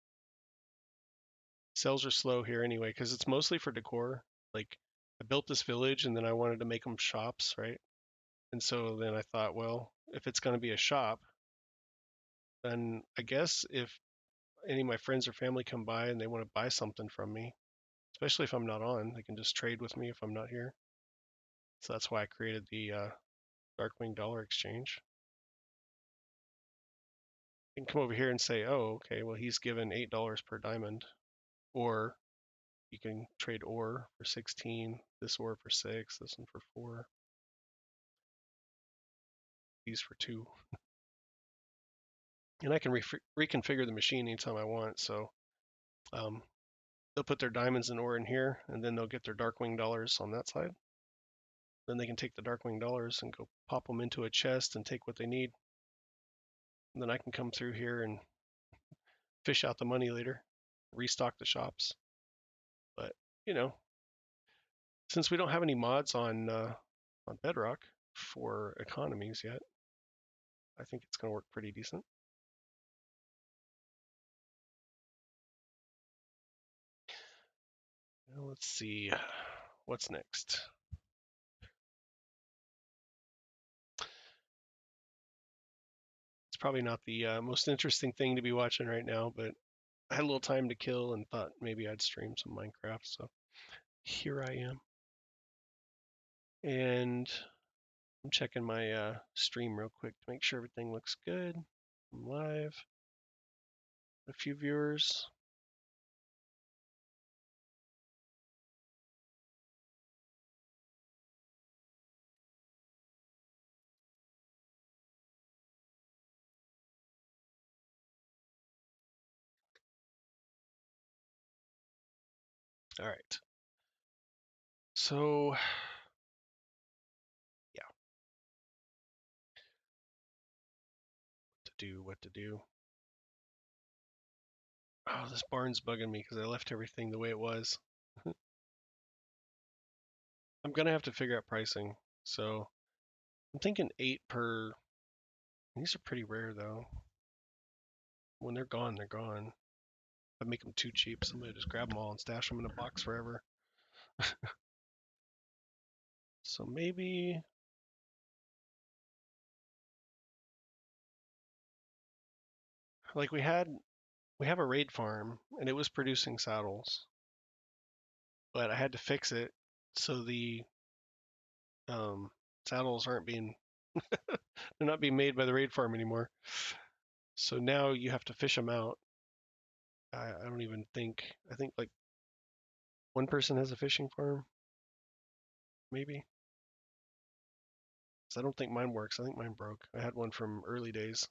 Sales are slow here anyway because it's mostly for decor. Like I built this village and then I wanted to make them shops, right? And so then I thought, well, if it's going to be a shop, then I guess if any of my friends or family come by and they want to buy something from me, especially if I'm not on, they can just trade with me if I'm not here. So that's why I created the Darkwing Dollar Exchange. You can come over here and say, oh, okay, well, he's given $8 per diamond. Or you can trade ore for 16, this ore for 6, this one for 4, these for 2. and I can reconfigure the machine anytime I want. So um, they'll put their diamonds and ore in here, and then they'll get their Darkwing dollars on that side. Then they can take the Darkwing dollars and go pop them into a chest and take what they need. And then I can come through here and fish out the money later, restock the shops. But you know, since we don't have any mods on Bedrock for economies yet, I think it's going to work pretty decent. Now let's see what's next. It's probably not the most interesting thing to be watching right now, but I had a little time to kill and thought maybe I'd stream some Minecraft. So here I am, and I'm checking my stream real quick to make sure everything looks good. I'm live. A few viewers. All right. So yeah, what to do. Oh, this barn's bugging me because I left everything the way it was. I'm gonna have to figure out pricing. So I'm thinking 8 per. These are pretty rare though. When they're gone, they're gone. If I make them too cheap, somebody just grab them all and stash them in a box forever. So maybe like we have a raid farm and it was producing saddles, but I had to fix it so the um, saddles aren't being they're not being made by the raid farm anymore. So now you have to fish them out. I don't even think I think like one person has a fishing farm, maybe. So I don't think mine works. I think mine broke. I had one from early days.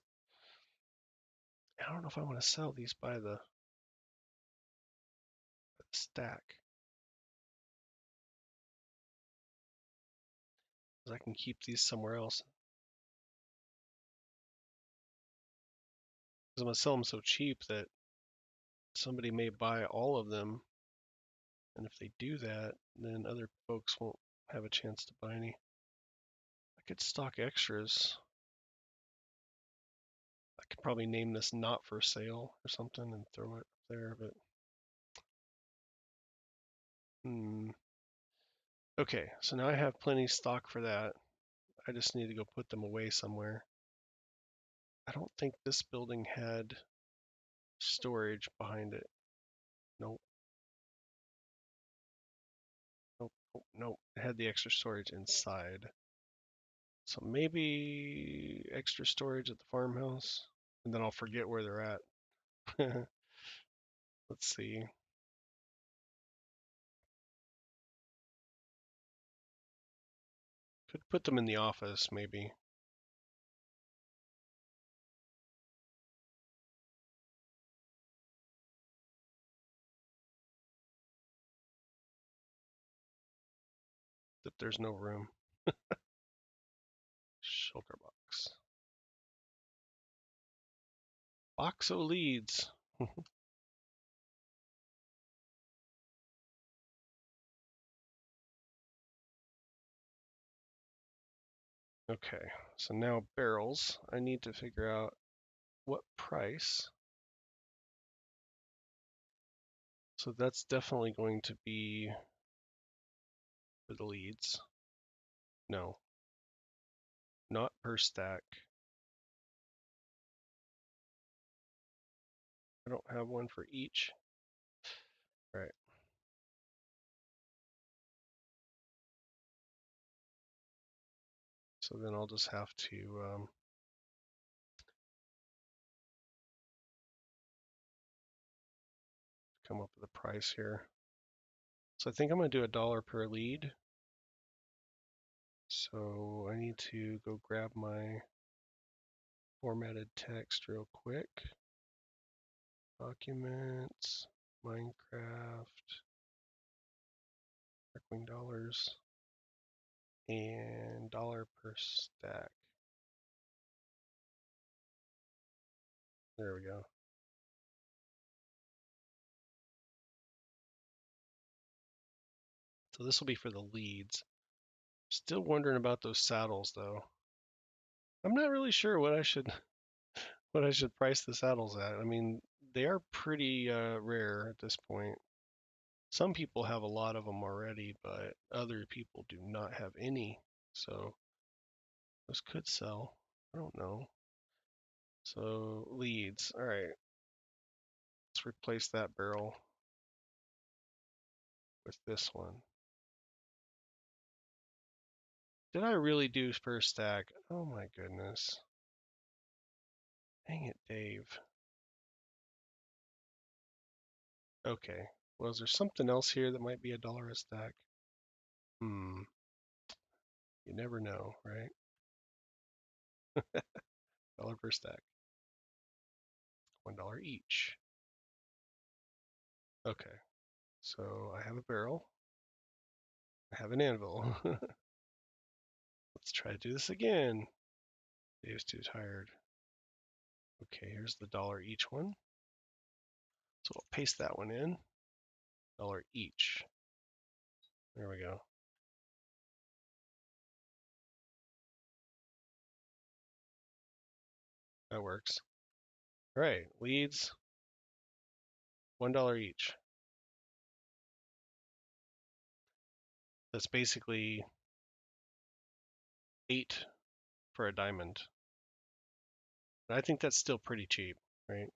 I don't know if I want to sell these by the stack. Because I can keep these somewhere else. Because I'm going to sell them so cheap that somebody may buy all of them. And if they do that, then other folks won't have a chance to buy any. I could stock extras. I could probably name this not for sale or something and throw it up there, but okay, so now I have plenty stock for that. I just need to go put them away somewhere. I don't think this building had storage behind it. Nope. Nope. Nope. Nope. It had the extra storage inside. So maybe extra storage at the farmhouse, and then I'll forget where they're at. Let's see. Could put them in the office, maybe. But there's no room. Shelter box. Boxo leads. Okay, so now barrels. I need to figure out what price. So that's definitely going to be for the leads. No, not per stack. I don't have one for each. All right. So then I'll just have to come up with a price here. So I think I'm going to do $1 per lead. So I need to go grab my Formatted text real quick. Documents, Minecraft, Darkwing dollars, and dollar per stack. There we go. So this will be for the leads. Still wondering about those saddles though. I'm not really sure what I should price the saddles at. I mean, they are pretty rare at this point. Some people have a lot of them already, but other people do not have any. So those could sell. I don't know. So leads. All right. Let's replace that barrel with this one. Did I really do per stack? Oh my goodness. Dang it, Dave. Okay. Well, is there something else here that might be $1 a stack? Hmm. You never know, right? Dollar per stack. $1 each. Okay. So I have a barrel. I have an anvil. Let's try to do this again. Dave's too tired. Okay, here's the dollar each one. So we'll paste that one in. Dollar each. There we go. That works. All right, leads, $1 each. That's basically 8 for a diamond. And I think that's still pretty cheap, right?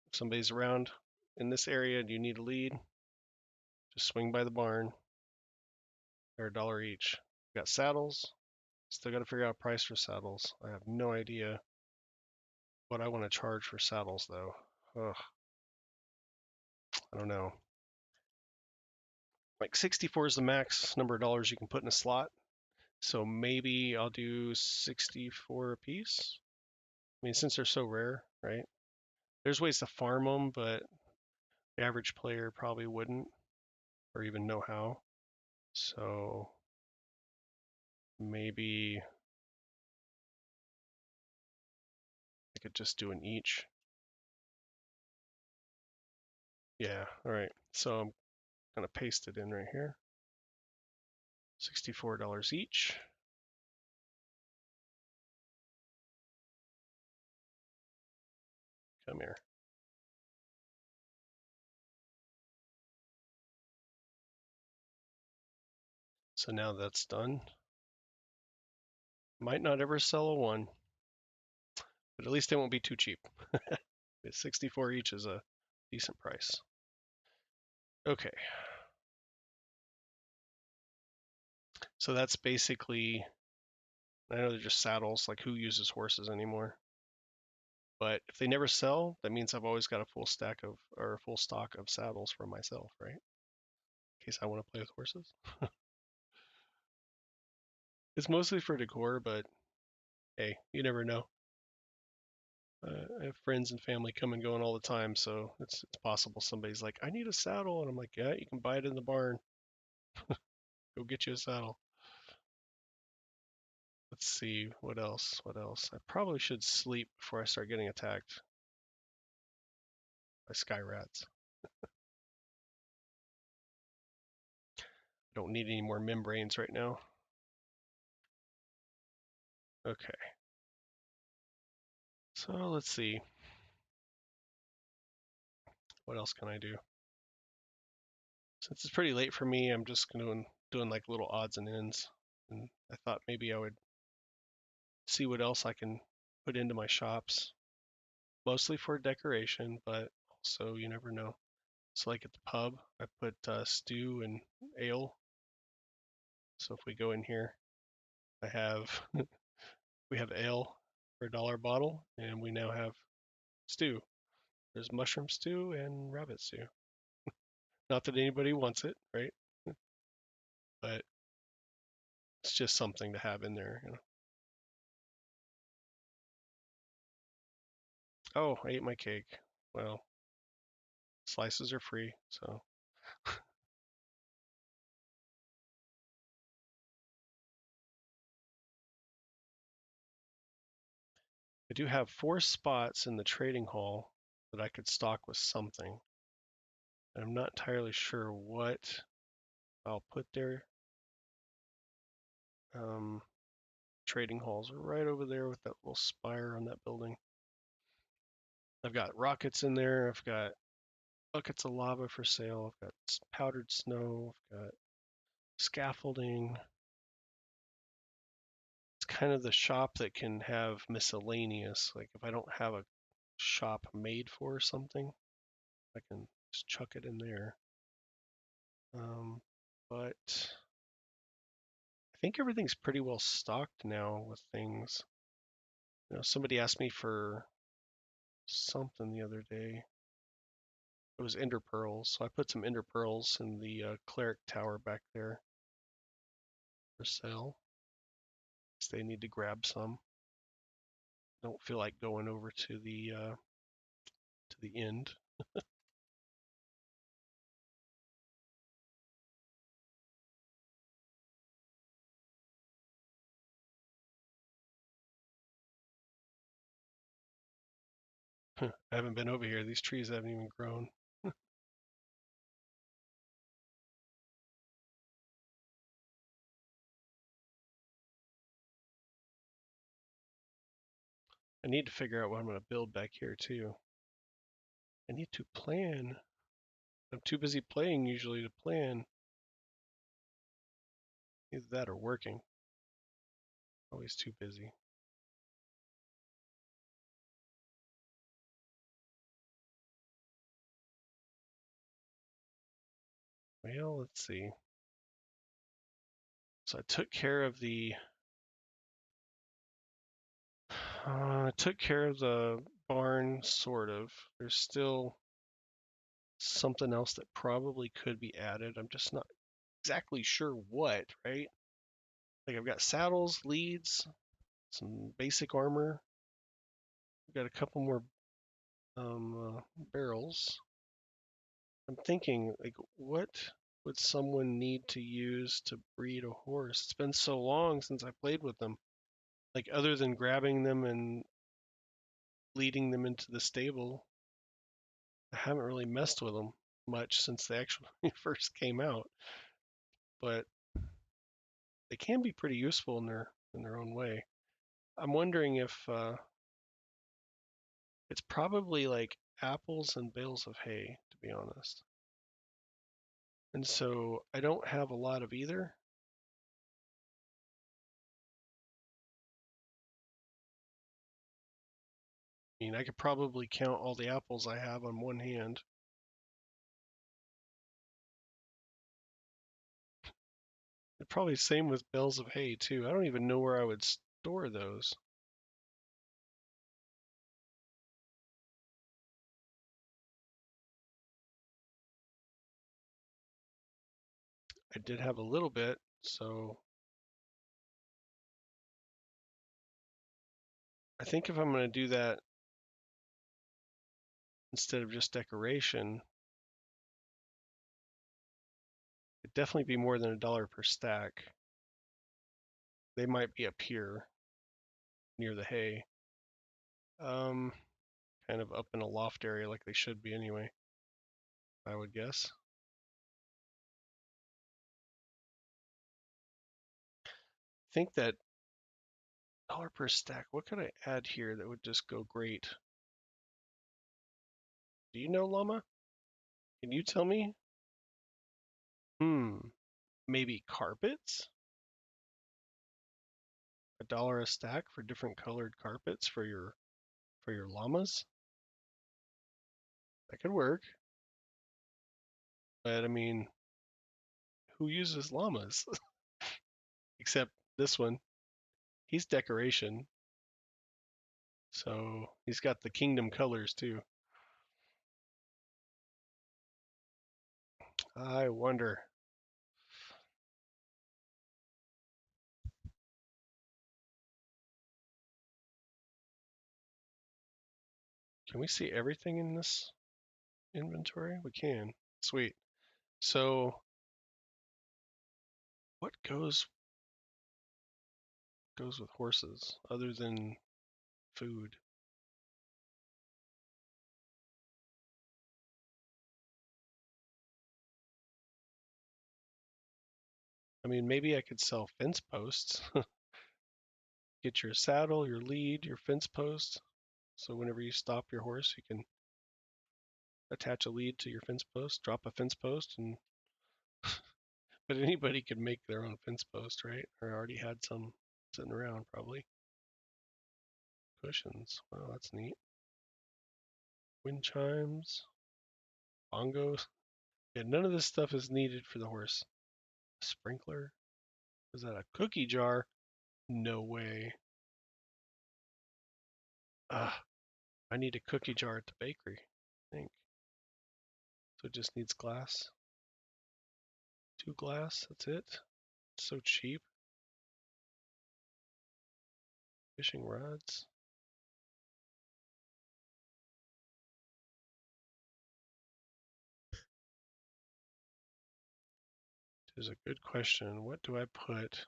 If somebody's around in this area and you need a lead, just swing by the barn. They're $1 each. We got saddles. Still got to figure out a price for saddles. I have no idea what I want to charge for saddles though. Ugh, I don't know. Like 64 is the max number of dollars you can put in a slot. So maybe I'll do 64 a piece. I mean, since they're so rare, right? There's ways to farm them, but the average player probably wouldn't or even know how. So maybe I could just do an each. Yeah, all right. So I'm gonna paste it in right here. $64 each. Come here. So now that's done. Might not ever sell a one, but at least it won't be too cheap. 64 each is a decent price. Okay. So that's basically, I know they're just saddles, like who uses horses anymore? But if they never sell, that means I've always got a full stack of, or a full stock of saddles for myself, right? In case I want to play with horses. It's mostly for decor, but hey, you never know. I have friends and family come and going all the time, so it's possible somebody's like, I need a saddle, and I'm like, yeah, you can buy it in the barn. Go get you a saddle. Let's see, what else? What else? I probably should sleep before I start getting attacked by sky rats. Don't need any more membranes right now. Okay. So let's see. What else can I do? Since it's pretty late for me, I'm just doing like little odds and ends. And I thought maybe I would see what else I can put into my shops, mostly for decoration, but also you never know. So like at the pub, I put stew and ale. So if we go in here, I have we have ale for $1 bottle, and we now have stew. There's mushroom stew and rabbit stew. Not that anybody wants it, right? But it's just something to have in there. Oh, I ate my cake. Well, slices are free, so I do have 4 spots in the trading hall that I could stock with something. I'm not entirely sure what I'll put there. Um, Trading halls are right over there with that little spire on that building. I've got rockets in there. I've got buckets of lava for sale. I've got powdered snow. I've got scaffolding. It's kind of the shop that can have miscellaneous. Like if I don't have a shop made for something, I can just chuck it in there. But I think everything's pretty well stocked now with things. Somebody asked me for something the other day. It was ender pearls, so I put some ender pearls in the cleric tower back there for sale. So they need to grab some. Don't feel like going over to the end. I haven't been over here. These trees haven't even grown. I need to figure out what I'm going to build back here too. I need to plan. I'm too busy playing usually to plan. Either that or working. Always too busy. Well, let's see. So I took care of the barn, sort of. There's still something else that probably could be added. I'm just not exactly sure what, right? Like I've got saddles, leads, some basic armor. I've got a couple more barrels. I'm thinking, like, what would someone need to use to breed a horse? It's been so long since I played with them. Like, other than grabbing them and leading them into the stable, I haven't really messed with them much since they actually first came out. But they can be pretty useful in their own way. I'm wondering if it's probably like apples and bales of hay, to be honest. And so I don't have a lot of either. I mean, I could probably count all the apples I have on one hand. And probably same with bales of hay too. I don't even know where I would store those. I did have a little bit, so I think if I'm going to do that instead of just decoration, it'd definitely be more than $1 per stack. They might be up here near the hay. Um, Kind of up in a loft area like they should be anyway, I would guess. I think that $1 per stack, what could I add here that would just go great? Do you know, Llama? Can you tell me? Hmm, maybe carpets? $1 a stack for different colored carpets for your llamas? That could work. But I mean, who uses llamas? Except this one. He's decoration. So he's got the kingdom colors too. I wonder. Can we see everything in this inventory? We can. Sweet. So what goes with horses other than food? I mean, maybe I could sell fence posts. Get your saddle, your lead, your fence post. So whenever you stop your horse, you can attach a lead to your fence post, drop a fence post, and but anybody could make their own fence post, right? Or already had some sitting around, probably. Cushions. Wow, that's neat. Wind chimes, bongos. Yeah, none of this stuff is needed for the horse. Sprinkler. Is that a cookie jar? No way. Ah, I need a cookie jar at the bakery, I think. So it just needs glass. 2 glass, that's it. So cheap. Fishing rods. Is a good question. What do I put?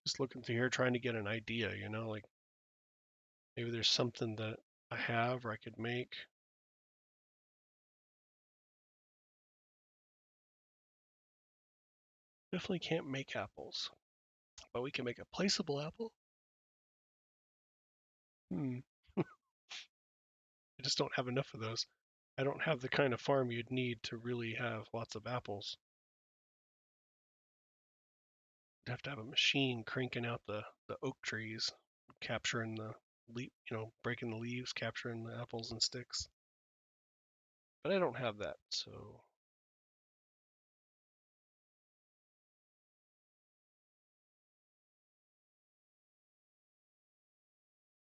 Just looking through here, trying to get an idea, like maybe there's something that I have or I could make. Definitely can't make apples, but we can make a placeable apple. Hmm. I just don't have enough of those. I don't have the kind of farm you'd need to really have lots of apples. You'd have to have a machine cranking out the oak trees, capturing the breaking the leaves, capturing the apples and sticks. But I don't have that, so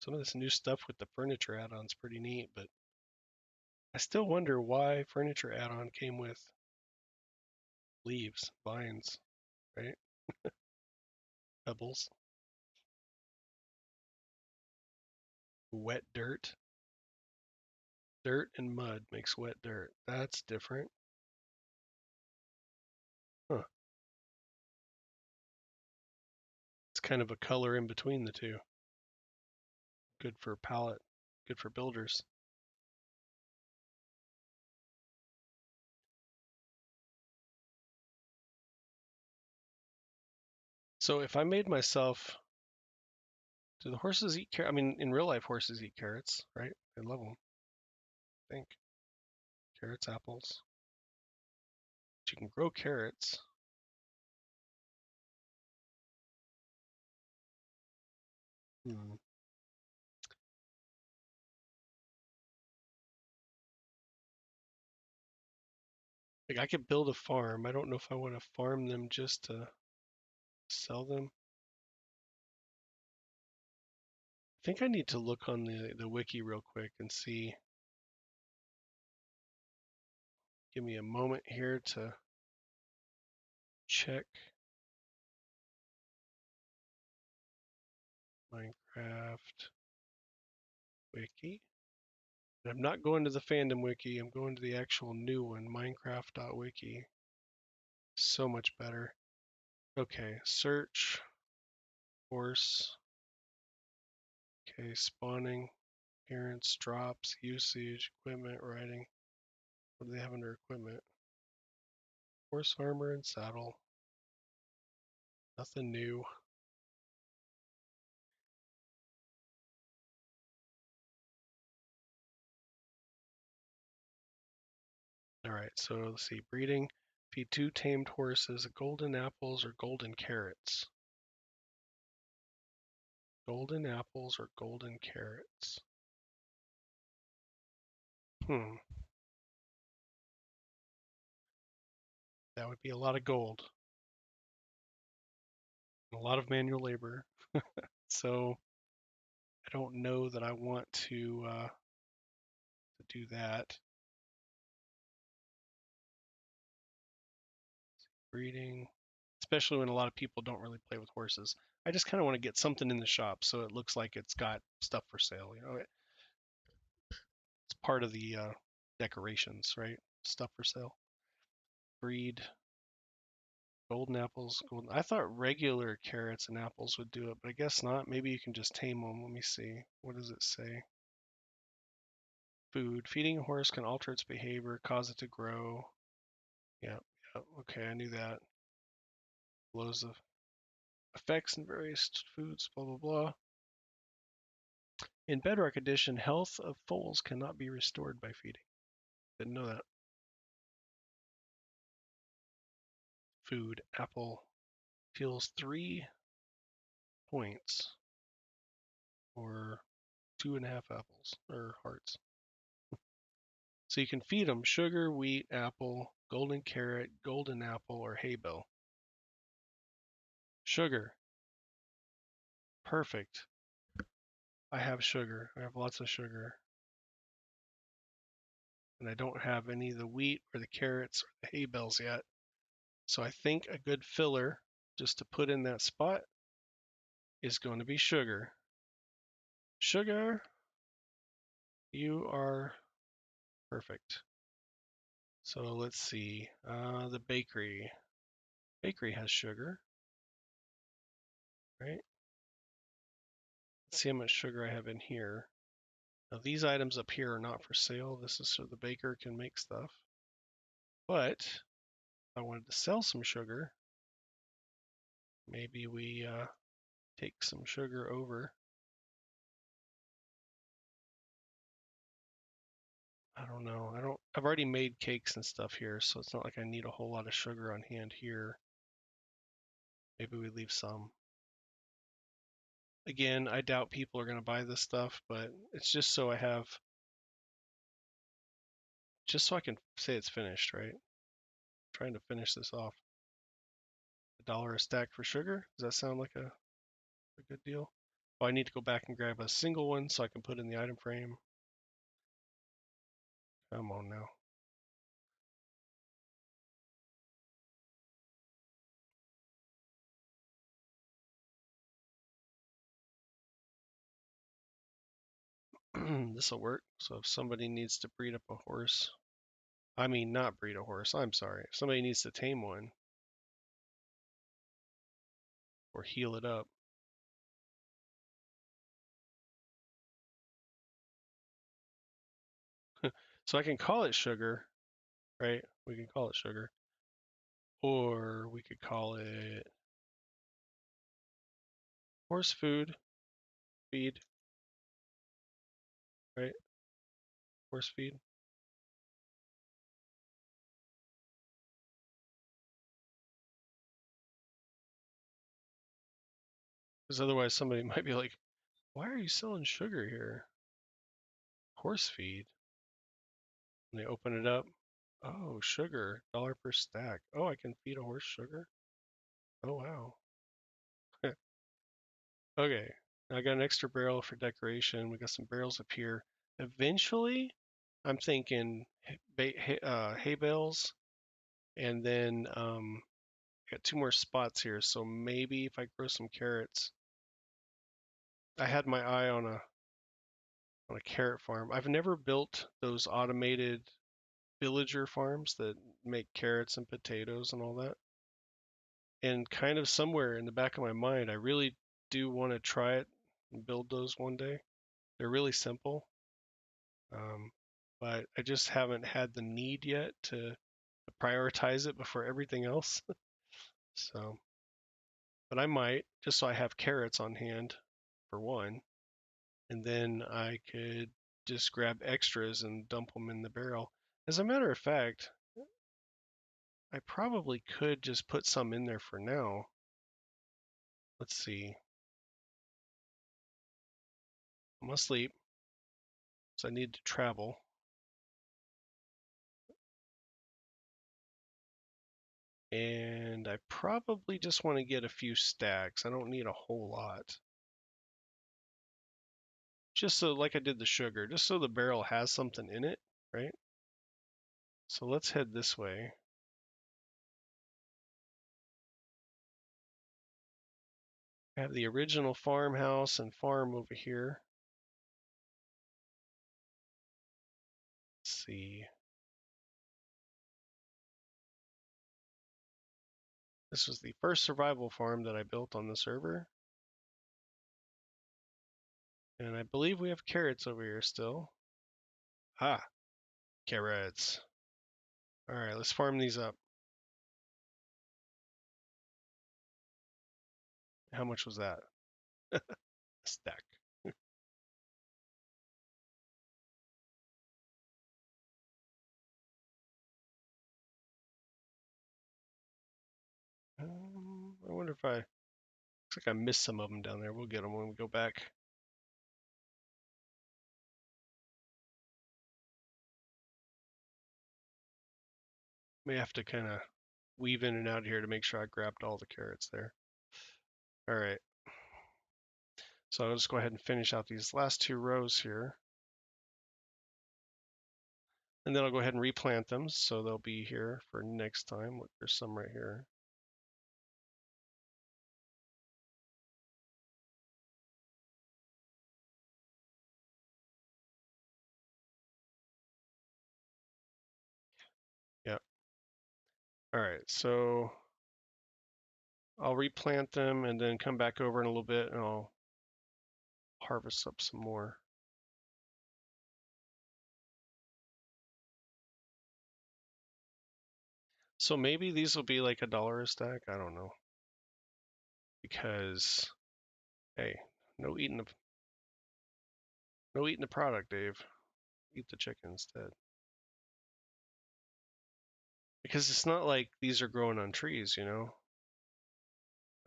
some of this new stuff with the furniture add-ons pretty neat, but I still wonder why furniture add-on came with leaves, vines, right? Pebbles, wet dirt. Dirt and mud makes wet dirt. That's different. Huh. It's kind of a color in between the two. Good for palette, good for builders. So if I made myself, do the horses eat carrots? I mean, in real life, horses eat carrots, right? I love them. I think carrots, apples. But you can grow carrots. Hmm. Like I could build a farm. I don't know if I want to farm them just to sell them. I think I need to look on the wiki real quick and see. Give me a moment here to check Minecraft wiki. And I'm not going to the fandom wiki. I'm going to the actual new one, Minecraft.wiki. So much better. Okay, search horse. Okay, spawning, appearance, drops, usage, equipment, riding. What do they have under equipment? Horse armor and saddle. Nothing new. All right, so let's see. Breeding. Feed 2 tamed horses, golden apples or golden carrots. Golden apples or golden carrots. Hmm, that would be a lot of gold. A lot of manual labor. So I don't know that I want to do that. Breeding. It's especially when a lot of people don't really play with horses. I just kind of want to get something in the shop so it looks like it's got stuff for sale. It's part of the decorations, right? Stuff for sale. Breed golden apples. Golden. I thought regular carrots and apples would do it, but I guess not. Maybe you can just tame them. Let me see. What does it say? Food. Feeding a horse can alter its behavior, cause it to grow. Yeah, yeah. Okay, I knew that. Blows the effects in various foods. Blah blah blah. In bedrock edition, health of foals cannot be restored by feeding. Didn't know that. Food. Apple heals 3 points or 2.5 apples or hearts. So you can feed them sugar, wheat, apple, golden carrot, golden apple, or hay bale. Sugar. Perfect. I have sugar. I have lots of sugar. And I don't have any of the wheat or the carrots or the hay bales yet. So I think a good filler just to put in that spot is going to be sugar. Sugar, you are perfect. So let's see. The bakery. Bakery has sugar, right? Let's see how much sugar I have in here. Now these items up here are not for sale. This is so the baker can make stuff. But if I wanted to sell some sugar, maybe we take some sugar over. I don't know. I've already made cakes and stuff here, so it's not like I need a whole lot of sugar on hand here. Maybe we leave some. Again, I doubt people are going to buy this stuff, but it's just so I can say it's finished, right? I'm trying to finish this off. $1 a stack for sugar. Does that sound like a good deal? Oh, I need to go back and grab a single one so I can put in the item frame. Come on now. This will work. So if somebody needs to breed up a horse, I mean not breed a horse, I'm sorry. If somebody needs to tame one or heal it up. So I can call it sugar, right? We can call it sugar. Or we could call it horse food, feed, right? Horse feed. Because otherwise somebody might be like, why are you selling sugar here? Horse feed. And they open it up. Oh, sugar, $1 per stack. Oh, I can feed a horse sugar? Oh, wow. Okay, I got an extra barrel for decoration. We got some barrels up here. Eventually, I'm thinking hay bales, and then I got 2 more spots here. So maybe if I grow some carrots, I had my eye on a carrot farm. I've never built those automated villager farms that make carrots and potatoes and all that. And kind of somewhere in the back of my mind, I really do want to try it and build those one day. They're really simple, um, but I just haven't had the need yet to prioritize it before everything else. So, but I might just so I have carrots on hand for one, and then I could just grab extras and dump them in the barrel. As a matter of fact, I probably could just put some in there for now. Let's see. I'm asleep, so I need to travel. And I probably just want to get a few stacks. I don't need a whole lot. Just so, like I did the sugar, just so the barrel has something in it, right? So let's head this way. I have the original farmhouse and farm over here. Let's see. This was the first survival farm that I built on the server. And I believe we have carrots over here still. Ah, carrots. All right, let's farm these up. How much was that? A stack. I wonder if looks like I missed some of them down there. We'll get them when we go back. May have to kind of weave in and out here to make sure I grabbed all the carrots there. All right. So I'll just go ahead and finish out these last two rows here. And then I'll go ahead and replant them so they'll be here for next time. Look, there's some right here. Yep. All right, so I'll replant them and then come back over in a little bit and I'll harvest up some more. So maybe these will be like $1 a stack. I don't know. Because hey, no eating the product, Dave. Eat the chicken instead. Because it's not like these are growing on trees, you know?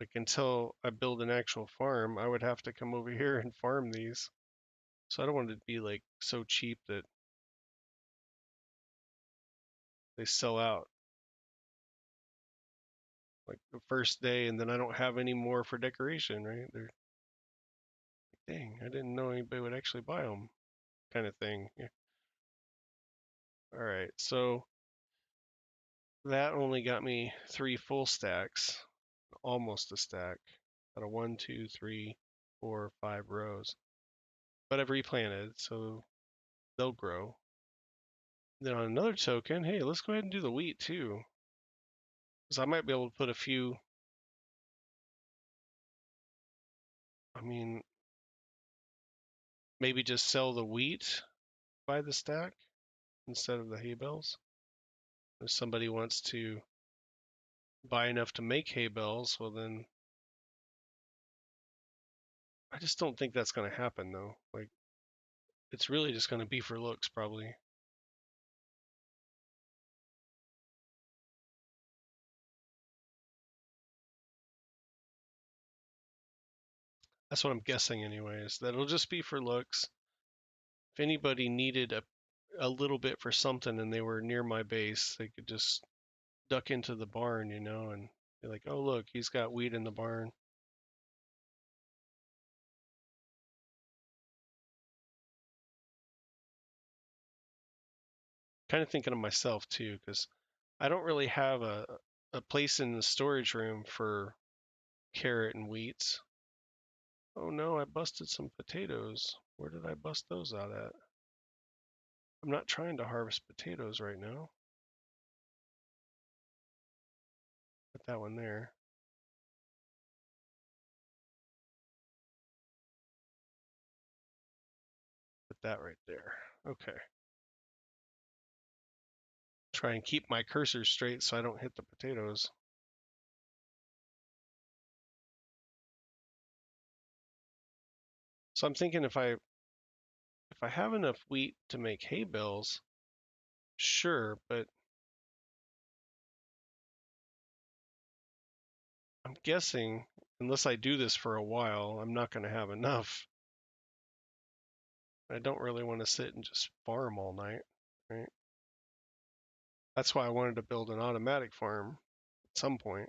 Like until I build an actual farm, I would have to come over here and farm these. So I don't want it to be like so cheap that they sell out like the first day and then I don't have any more for decoration, right? They're like, dang, I didn't know anybody would actually buy them, kind of thing. Yeah. All right, so that only got me 3 full stacks, almost a stack, out of 1, 2, 3, 4, 5 rows. But I've replanted, so they'll grow. Then on another token, hey, let's go ahead and do the wheat too. Because I might be able to put a few, I mean, maybe just sell the wheat by the stack instead of the hay bales. If somebody wants to buy enough to make hay bales, well then I just don't think that's going to happen though. Like it's really just going to be for looks probably. That's what I'm guessing anyways. That it'll just be for looks. If anybody needed a little bit for something and they were near my base, they could just duck into the barn, you know, and be like, "Oh, look, he's got wheat in the barn." Kind of thinking of myself too, because I don't really have a place in the storage room for carrot and wheat. Oh no, I busted some potatoes. Where did I bust those out at? I'm not trying to harvest potatoes right now. Put that one there. Put that right there. Okay. Try and keep my cursor straight so I don't hit the potatoes. So I'm thinking if I have enough wheat to make hay bales, sure, but I'm guessing unless I do this for a while, I'm not going to have enough. I don't really want to sit and just farm all night, right? That's why I wanted to build an automatic farm at some point.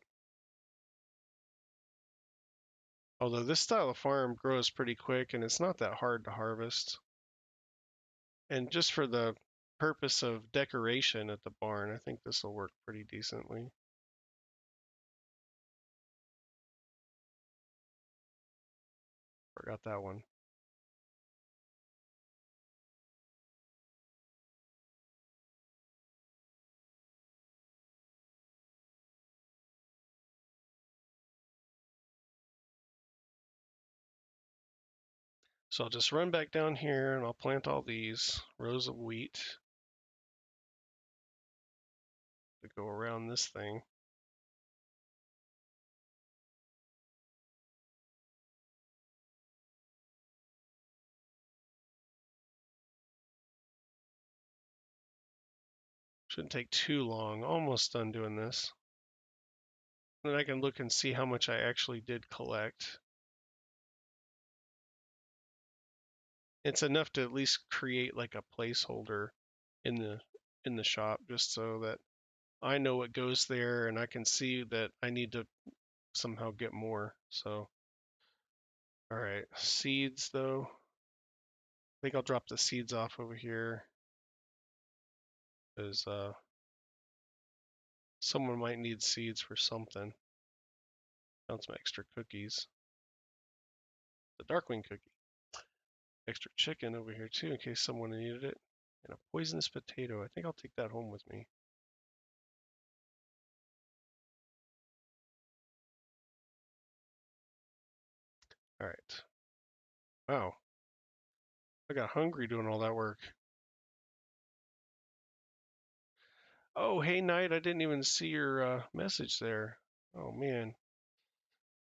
Although this style of farm grows pretty quick and it's not that hard to harvest. And just for the purpose of decoration at the barn, I think this will work pretty decently. Forgot that one. So I'll just run back down here and I'll plant all these rows of wheat to go around this thing. Shouldn't take too long. Almost done doing this. Then I can look and see how much I actually did collect. It's enough to at least create like a placeholder in the shop just so that I know what goes there and I can see that I need to somehow get more. So, all right, seeds though. I think I'll drop the seeds off over here because someone might need seeds for something. Found some extra cookies. The Darkwing cookie. Extra chicken over here too in case someone needed it. And a poisonous potato. I think I'll take that home with me. All right. Wow. I got hungry doing all that work. Oh, hey, Knight. I didn't even see your message there. Oh, man.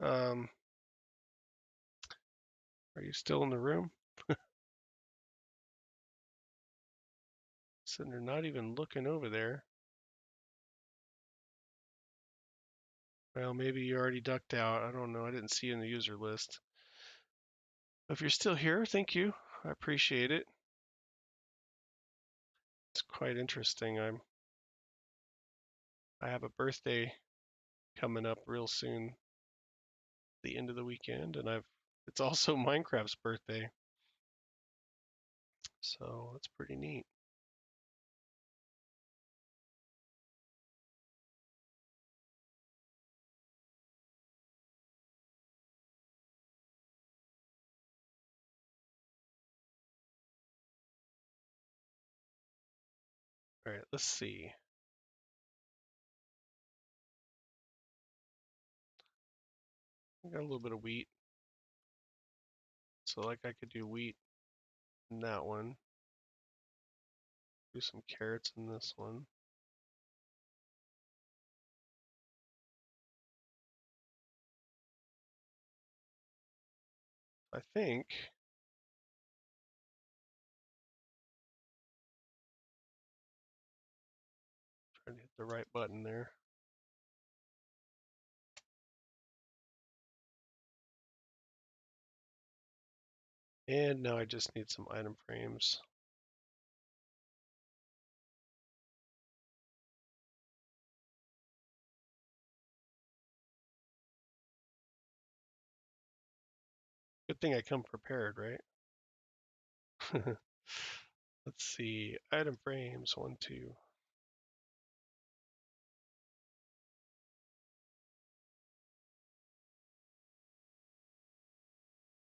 Um, are you still in the room? Sitting there not even looking over there. Well, maybe you already ducked out. I don't know. I didn't see you in the user list. If you're still here, thank you. I appreciate it. It's quite interesting. I have a birthday coming up real soon, the end of the weekend, and it's also Minecraft's birthday. So that's pretty neat. All right, let's see. I got a little bit of wheat. So like I could do wheat in that one. Do some carrots in this one. I think trying to hit the right button there. And now I just need some item frames. Good thing I come prepared, right? Let's see. Item frames, 1, 2.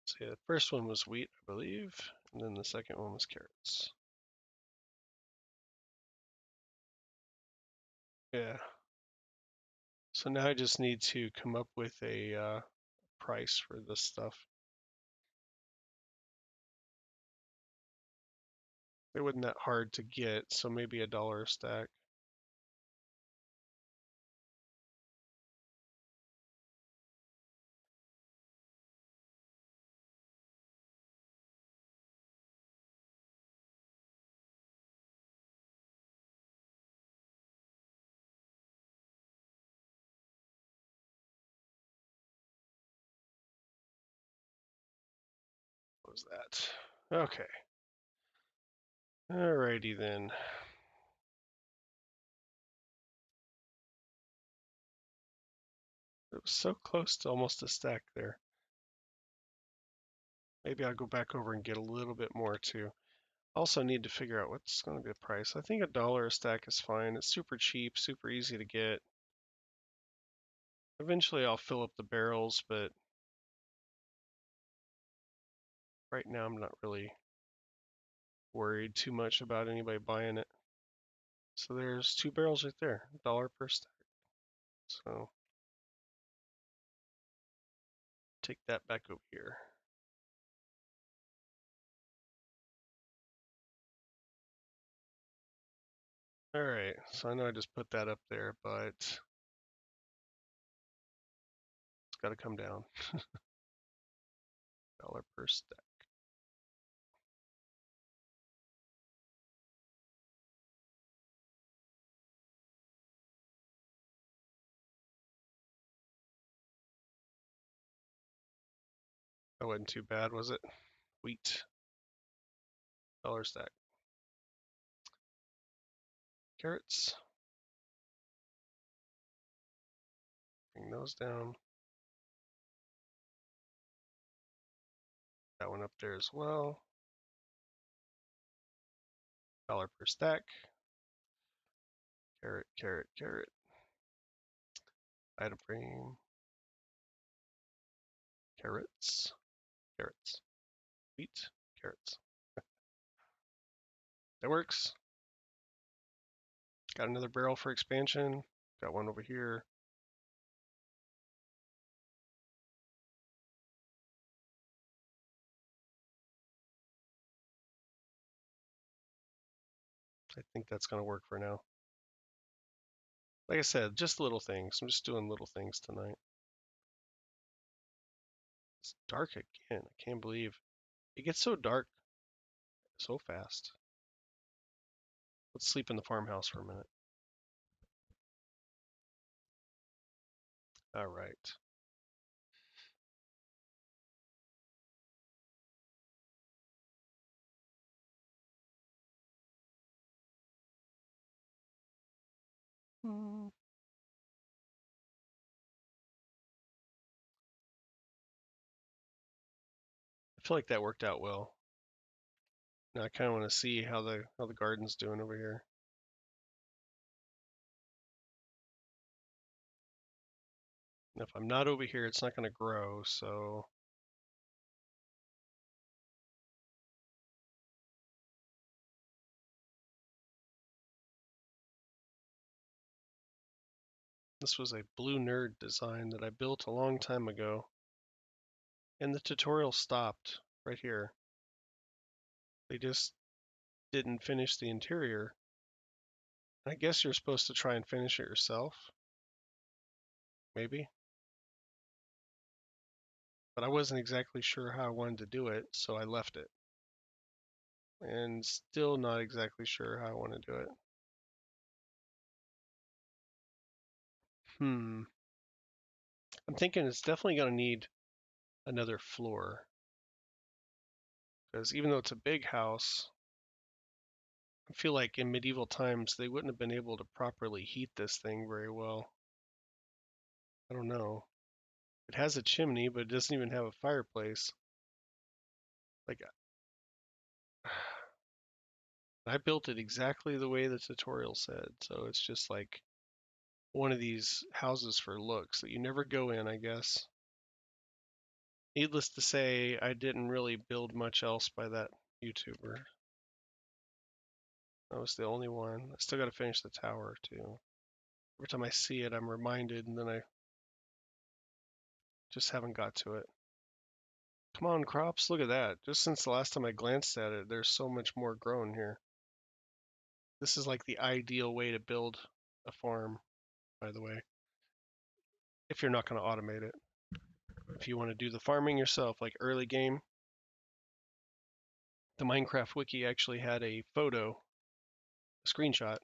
So yeah, the first one was wheat, I believe, and then the second one was carrots. Yeah. So now I just need to come up with a price for this stuff. It wasn't that hard to get, so maybe $1 a stack. What was that? Okay. Alrighty then. It was so close to almost a stack there. Maybe I'll go back over and get a little bit more too. Also need to figure out what's going to be the price. I think $1 a stack is fine. It's super cheap, super easy to get. Eventually I'll fill up the barrels, but right now I'm not really worried too much about anybody buying it. So there's 2 barrels right there, $1 per stack. So take that back over here. All right, so I know I just put that up there, but it's got to come down. $1 per stack. That wasn't too bad, was it? Wheat, $1 stack. Carrots. Bring those down. That one up there as well. $1 per stack. Carrot, carrot, carrot. Item frame. Carrots. Carrots. Wheat. Carrots. That works. Got another barrel for expansion. Got one over here. I think that's going to work for now. Like I said, just little things. I'm just doing little things tonight. It's dark again. I can't believe it gets so dark so fast. Let's sleep in the farmhouse for a minute. All right. I feel like that worked out well. Now I kind of want to see how the garden's doing over here. And if I'm not over here, it's not going to grow. So this was a blue nerd design that I built a long time ago, and the tutorial stopped right here. They just didn't finish the interior. I guess you're supposed to try and finish it yourself, maybe. But I wasn't exactly sure how I wanted to do it, so I left it. And still not exactly sure how I want to do it. I'm thinking it's definitely going to need another floor. Because even though it's a big house, I feel like in medieval times they wouldn't have been able to properly heat this thing very well. I don't know. It has a chimney, but it doesn't even have a fireplace. Like, I built it exactly the way the tutorial said, so it's just like one of these houses for looks that you never go in, I guess. Needless to say, I didn't really build much else by that YouTuber. That was the only one. I still got to finish the tower too. Every time I see it, I'm reminded, and then I just haven't got to it. Come on, crops, look at that. Just since the last time I glanced at it, there's so much more grown here. This is like the ideal way to build a farm, by the way, if you're not going to automate it. If you want to do the farming yourself, like early game, the Minecraft wiki actually had a photo, a screenshot,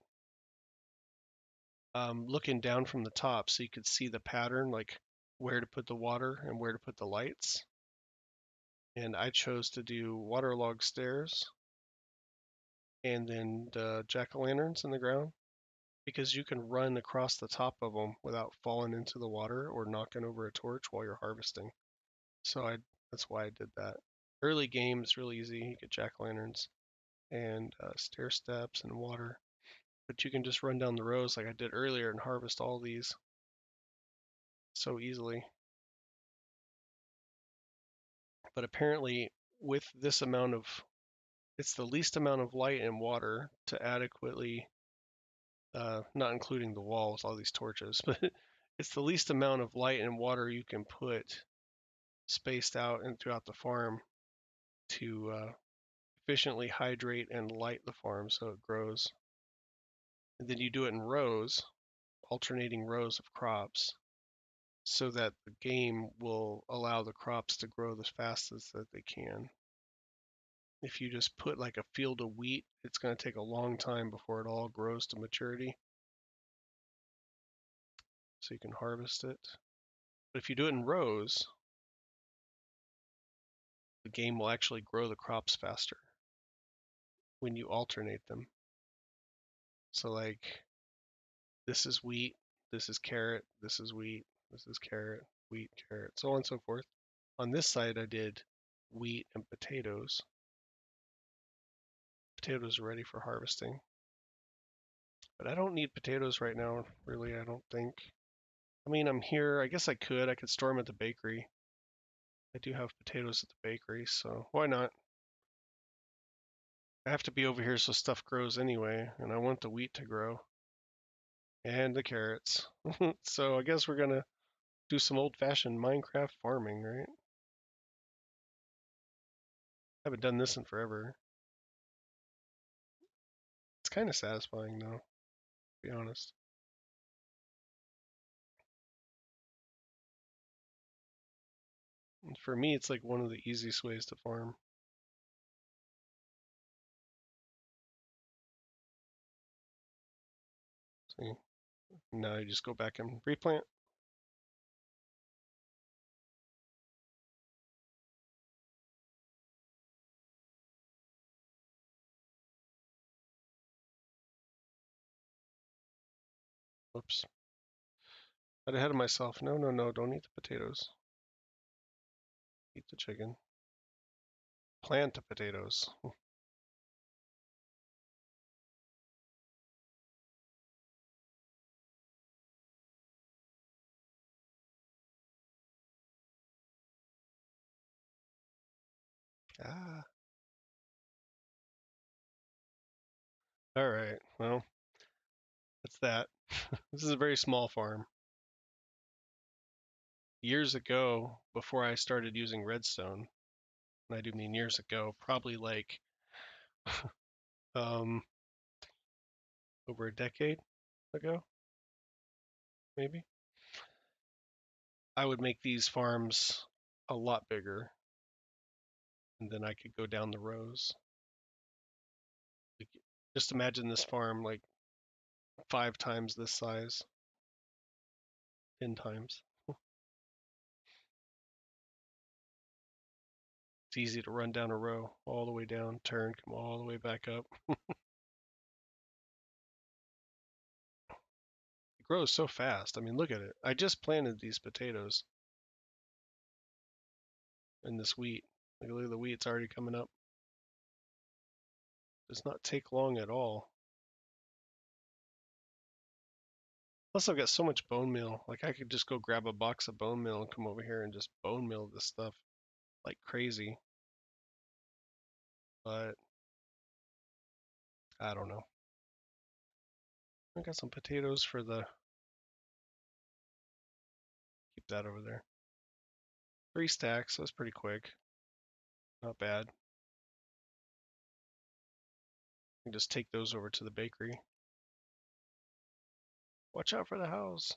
looking down from the top so you could see the pattern, like where to put the water and where to put the lights. And I chose to do waterlogged stairs and then the jack-o'-lanterns in the ground because you can run across the top of them without falling into the water or knocking over a torch while you're harvesting. So that's why I did that. Early game is really easy. You get jack-o'-lanterns and stair steps and water. But you can just run down the rows like I did earlier and harvest all these so easily. But apparently with this amount of, it's the least amount of light and water to adequately, not including the wall with all these torches, but it's the least amount of light and water you can put spaced out and throughout the farm to efficiently hydrate and light the farm so it grows. And then you do it in rows, alternating rows of crops, so that the game will allow the crops to grow the fastest that they can. If you just put like a field of wheat, it's going to take a long time before it all grows to maturity, so you can harvest it. But if you do it in rows, the game will actually grow the crops faster when you alternate them. So like this is wheat, this is carrot, this is wheat, this is carrot, wheat, carrot, so on and so forth. On this side I did wheat and potatoes. Potatoes are ready for harvesting. But I don't need potatoes right now, really, I don't think. I mean, I'm here. I guess I could store them at the bakery. I do have potatoes at the bakery, so why not? I have to be over here so stuff grows anyway, and I want the wheat to grow. And the carrots. So I guess we're gonna do some old-fashioned Minecraft farming, right? I haven't done this in forever. It's kind of satisfying, though, to be honest. And for me, it's like one of the easiest ways to farm. See, now you just go back and replant. Whoops. Got ahead of myself. No, no, no, don't eat the potatoes. Eat the chicken. Plant the potatoes. Ah. All right. Well, that's that. This is a very small farm. Years ago, before I started using redstone, and I do mean years ago, probably like um, over a decade ago, maybe, I would make these farms a lot bigger, and then I could go down the rows. Like, just imagine this farm like 5 times this size, 10 times. It's easy to run down a row, all the way down, turn, come all the way back up. It grows so fast. I mean, look at it. I just planted these potatoes and this wheat. Like, look at the wheat, it's already coming up. Does not take long at all. Plus, I've got so much bone meal. Like, I could just go grab a box of bone meal and come over here and just bone meal this stuff like crazy. But I don't know. I got some potatoes for the, keep that over there. 3 stacks, that's pretty quick. Not bad. I can just take those over to the bakery. Watch out for the house.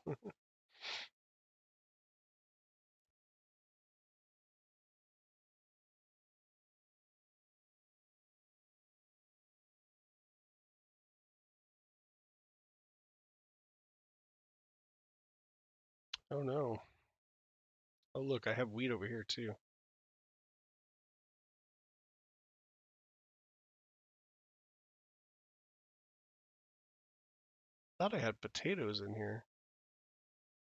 Oh no. Oh look, I have wheat over here too. Thought I had potatoes in here.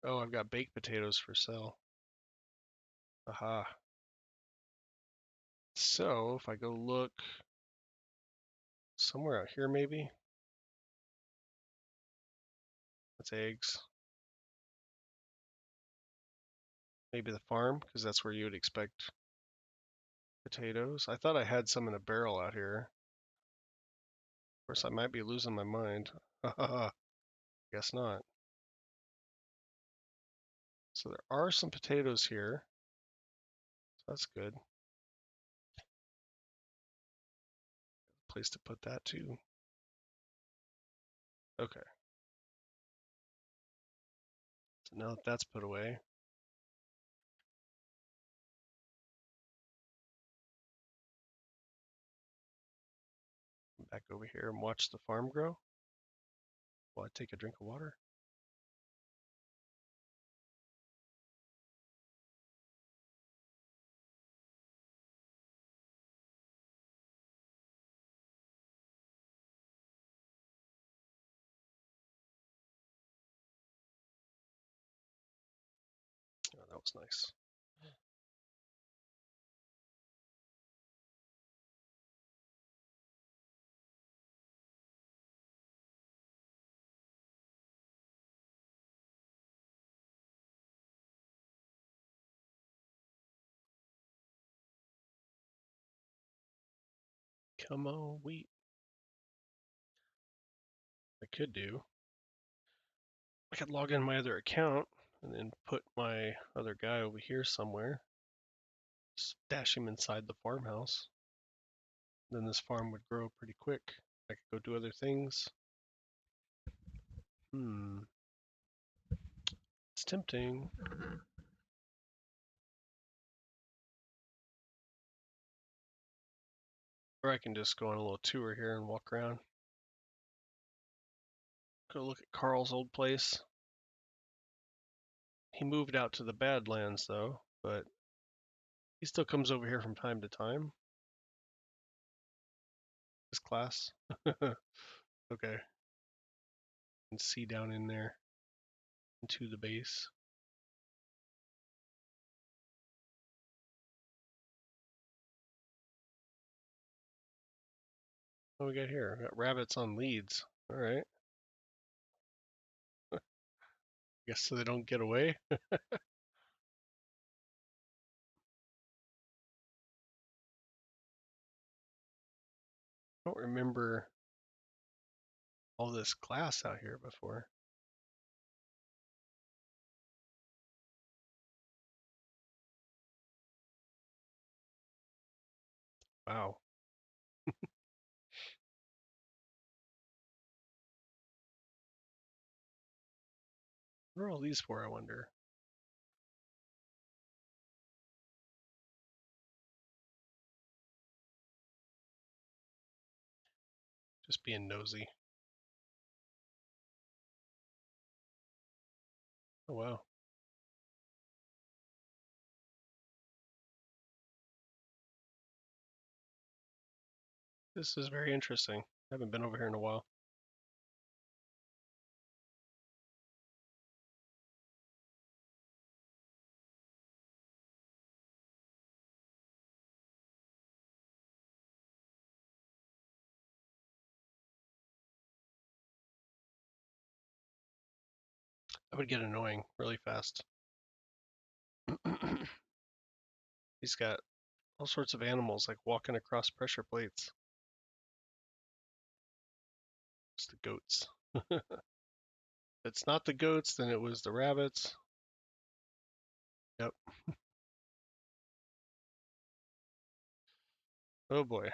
Oh, I've got baked potatoes for sale. Aha. So if I go look somewhere out here, maybe that's eggs. Maybe the farm, because that's where you would expect Potatoes. I thought I had some in a barrel out here. Of course, I might be losing my mind. Guess not. So there are some potatoes here. So that's good. Place to put that too. Okay. So now that that's put away, back over here and watch the farm grow while I take a drink of water. Oh, that was nice. Come on, wheat. I could do. I could log in my other account and then put my other guy over here somewhere. Stash him inside the farmhouse. Then this farm would grow pretty quick. I could go do other things. It's tempting. Or I can just go on a little tour here and walk around. Go look at Carl's old place. He moved out to the Badlands though, but he still comes over here from time to time. His class. Okay. And see down in there into the base. What we got here? We got rabbits on leads. All right. Guess so they don't get away. I don't remember all this glass out here before. Wow. What are all these for, I wonder? Just being nosy. Oh, wow. This is very interesting. I haven't been over here in a while. That would get annoying really fast. He's got all sorts of animals like walking across pressure plates. It's the goats. If it's not the goats, then it was the rabbits. Yep. Oh boy.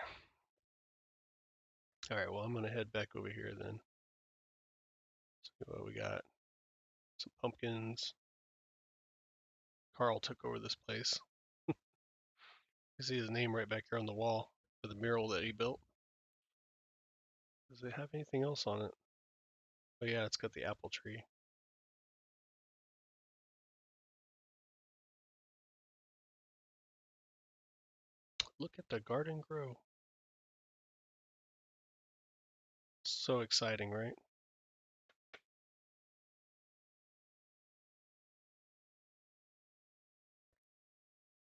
All right, well, I'm going to head back over here then. See what we got. Some pumpkins. Carl took over this place. You see his name right back here on the wall for the mural that he built. Does it have anything else on it? Oh yeah, it's got the apple tree. Look at the garden grow. So exciting, right?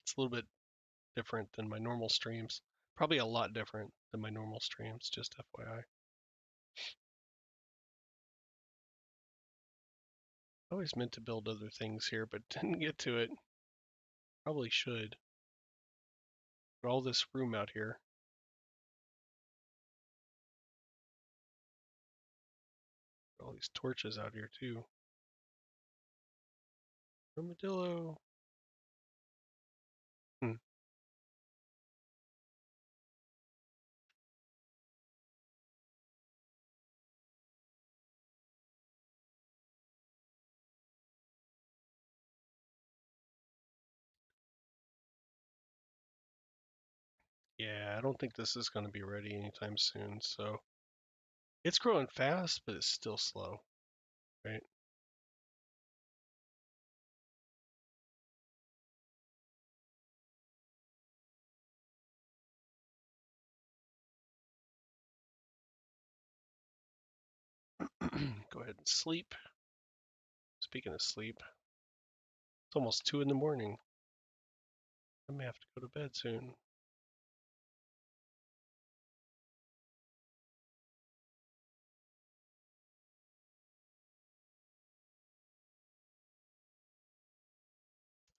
It's a little bit different than my normal streams. Probably a lot different than my normal streams, just FYI. I always meant to build other things here, but didn't get to it. Probably should. all this room out here. All these torches out here too. Armadillo. Hmm. Yeah, I don't think this is going to be ready anytime soon. So it's growing fast, but it's still slow, right? Go ahead and sleep. Speaking of sleep, it's almost 2 in the morning. I may have to go to bed soon.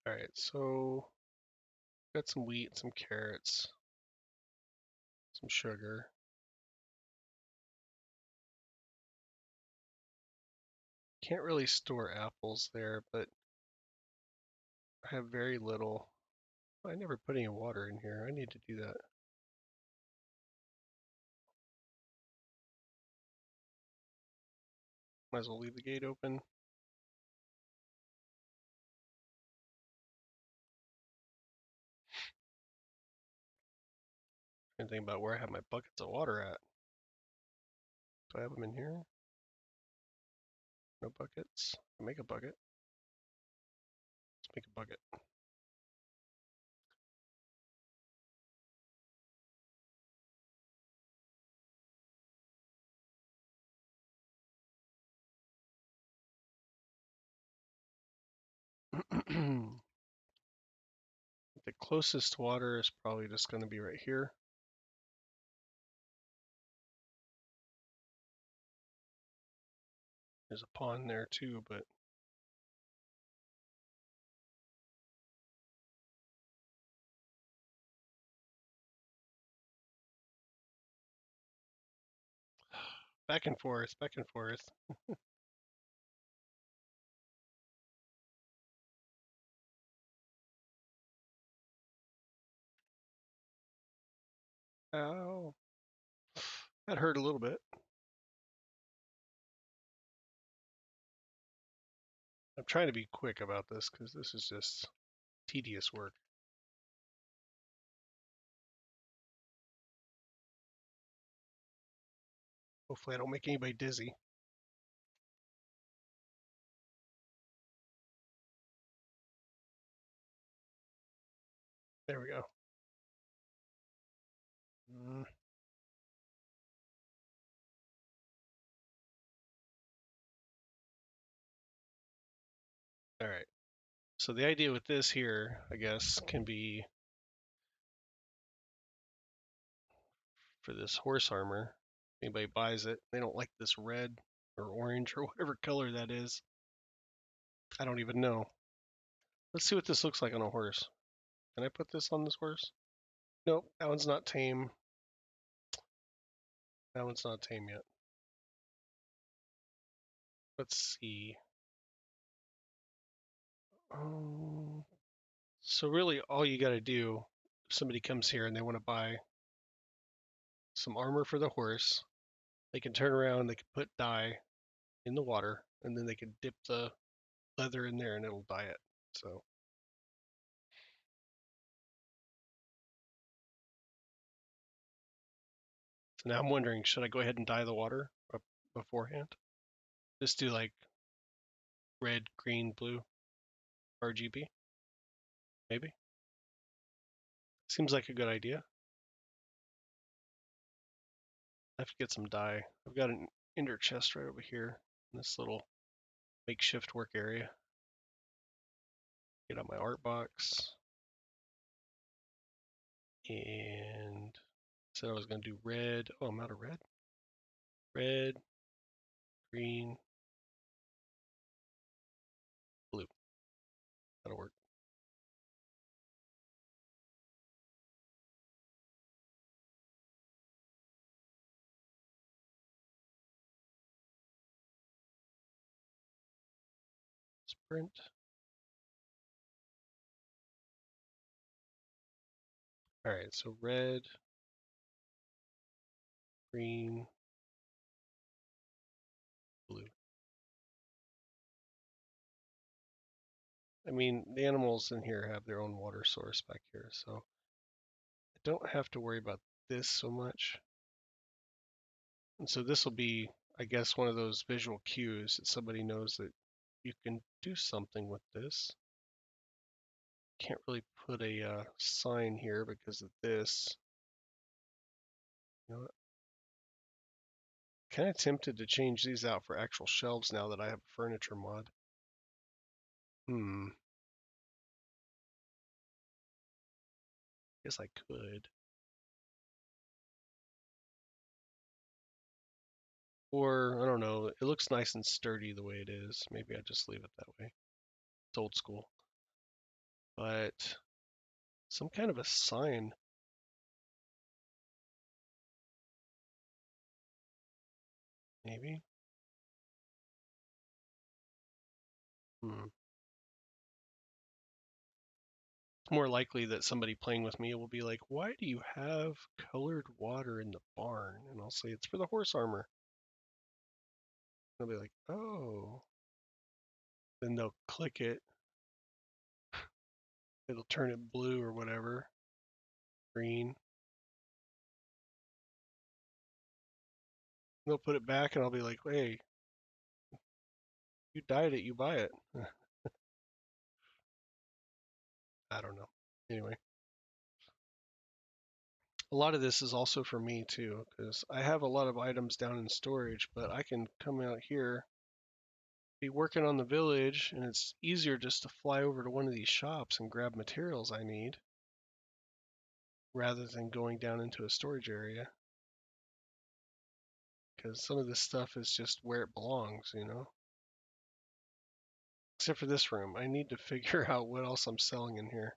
All right, so got some wheat, some carrots, some sugar. Can't really store apples there, but I have very little. I never put any water in here. I need to do that. Might as well leave the gate open. And think about where I have my buckets of water at. Do I have them in here? No buckets. Make a bucket. Let's make a bucket. The closest water is probably just going to be right here. There's a pond there too, but back and forth, back and forth. Ow. That hurt a little bit. I'm trying to be quick about this because this is just tedious work. Hopefully I don't make anybody dizzy. There we go. Mm. All right. So the idea with this here, I guess, can be for this horse armor. If anybody buys it, they don't like this red or orange or whatever color that is. I don't even know. Let's see what this looks like on a horse. Can I put this on this horse? Nope, that one's not tame. That one's not tame yet. Let's see. Um, so really all you got to do, if somebody comes here and they want to buy some armor for the horse, they can turn around, they can put dye in the water, and then they can dip the leather in there and it'll dye it. So now I'm wondering, should I go ahead and dye the water beforehand? Just do like red, green, blue, RGB, maybe? Seems like a good idea. I have to get some dye. I've got an ender chest right over here in this little makeshift work area. Get out my art box. And said I was going to do red. Oh, I'm out of red. Red, green, blue. That'll work. Sprint. All right, so red, green, blue. I mean, the animals in here have their own water source back here, so I don't have to worry about this so much. And so this will be, I guess, one of those visual cues that somebody knows that you can do something with this. Can't really put a sign here because of this. You know, kind of tempted to change these out for actual shelves now that I have a furniture mod. Guess I could. Or, I don't know, it looks nice and sturdy the way it is. Maybe I just leave it that way. It's old school. But some kind of a sign. Maybe. Hmm. It's more likely that somebody playing with me will be like, why do you have colored water in the barn? And I'll say, it's for the horse armor. They'll be like, oh. Then they'll click it. It'll turn it blue or whatever. Green. They'll put it back and I'll be like, hey, you dyed it, you buy it. I don't know. Anyway, a lot of this is also for me too, because I have a lot of items down in storage, but I can come out here, be working on the village, and it's easier just to fly over to one of these shops and grab materials I need rather than going down into a storage area. Because some of this stuff is just where it belongs, you know? Except for this room. I need to figure out what else I'm selling in here.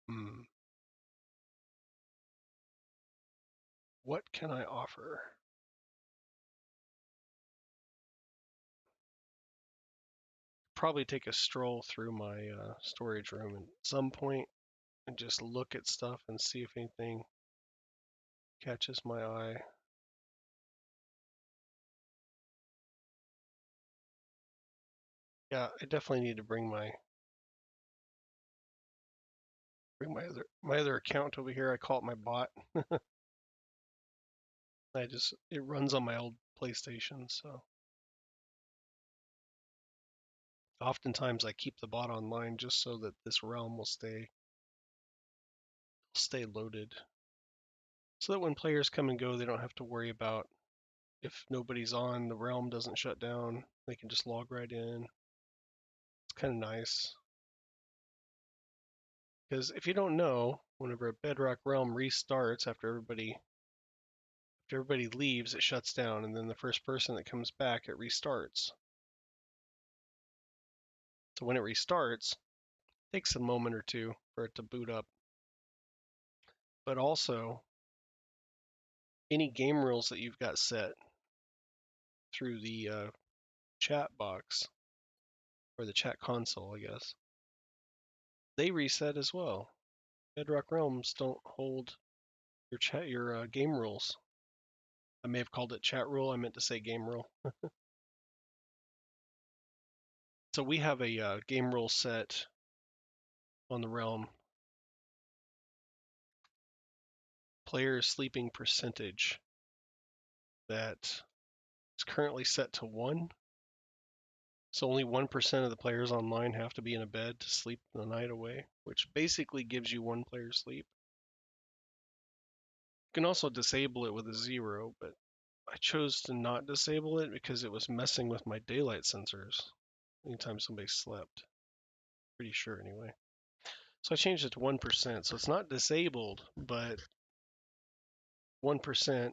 Hmm. What can I offer? Probably take a stroll through my storage room at some point and just look at stuff and see if anything catches my eye. Yeah, I definitely need to bring my other account over here. I call it my bot. It runs on my old PlayStation, so oftentimes I keep the bot online just so that this realm will stay loaded. So that when players come and go, they don't have to worry about if nobody's on, the realm doesn't shut down. They can just log right in. It's kind of nice. Because if you don't know, whenever a Bedrock realm restarts after everybody leaves, it shuts down, and then the first person that comes back, it restarts. So when it restarts, it takes a moment or two for it to boot up. But also, any game rules that you've got set through the chat box or the chat console, I guess, they reset as well. Bedrock realms don't hold your game rules. I may have called it chat rule. I meant to say game rule. So we have a game rule set on the realm. Player sleeping percentage that is currently set to 1. So only 1% of the players online have to be in a bed to sleep the night away, which basically gives you one player sleep. You can also disable it with a 0, but I chose to not disable it because it was messing with my daylight sensors anytime somebody slept. Pretty sure anyway. So I changed it to 1%. So it's not disabled, but 1%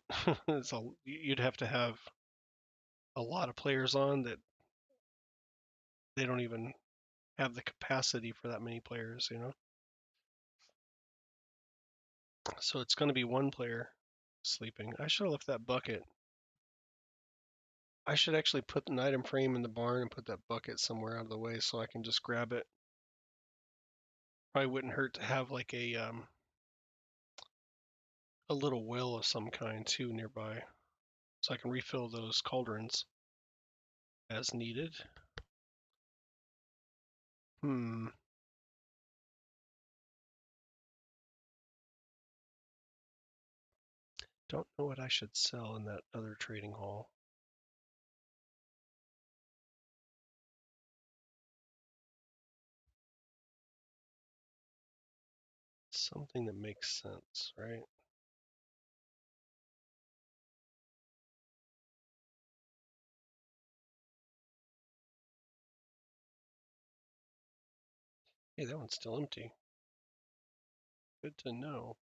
is you'd have to have a lot of players on that they don't even have the capacity for that many players, you know? So it's going to be one player sleeping. I should have left that bucket. I should actually put an item frame in the barn and put that bucket somewhere out of the way so I can just grab it. Probably wouldn't hurt to have like a little well of some kind too nearby, so I can refill those cauldrons as needed. Hmm. Don't know what I should sell in that other trading hall. Something that makes sense, right? Hey, that one's still empty. Good to know.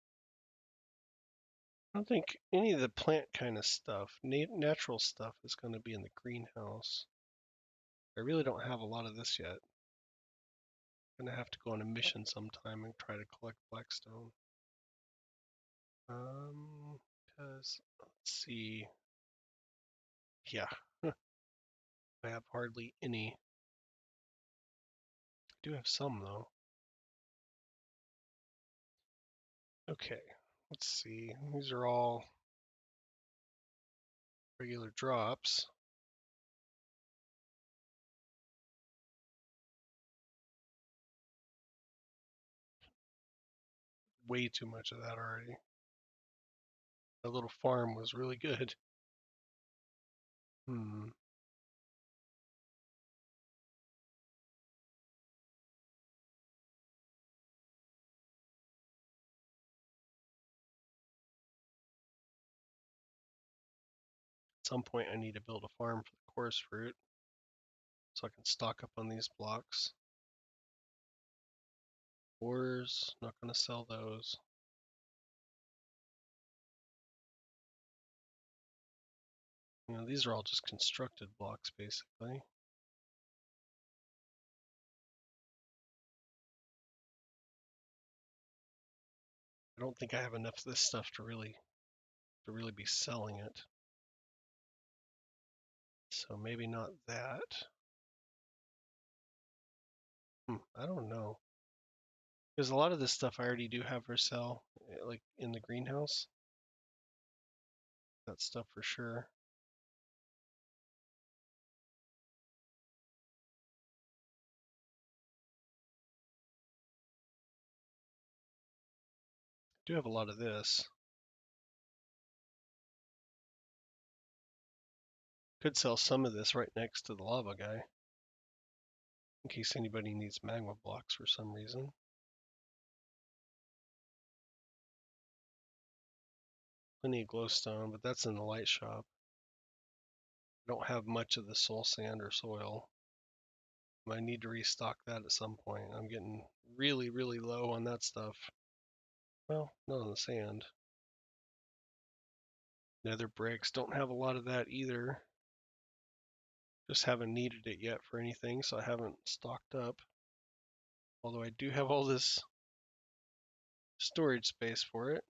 I don't think any of the plant kind of stuff, natural stuff, is going to be in the greenhouse. I really don't have a lot of this yet. I'm going to have to go on a mission sometime and try to collect blackstone. Because, let's see. Yeah, I have hardly any. I do have some, though. Okay, let's see. These are all regular drops. Way too much of that already. That little farm was really good. Hmm. At some point, I need to build a farm for the chorus fruit so I can stock up on these blocks. Ores, not going to sell those. These are all just constructed blocks, basically. I don't think I have enough of this stuff to really be selling it. So maybe not that. I don't know. Because a lot of this stuff I already do have for sale, like in the greenhouse. That stuff for sure. I do have a lot of this. Could sell some of this right next to the lava guy, in case anybody needs magma blocks for some reason. Plenty of glowstone, but that's in the light shop. I don't have much of the soul sand or soil. I need to restock that at some point. I'm getting really, really low on that stuff. Well, not on the sand. Nether bricks, don't have a lot of that either. Just haven't needed it yet for anything, so I haven't stocked up. Although I do have all this storage space for it.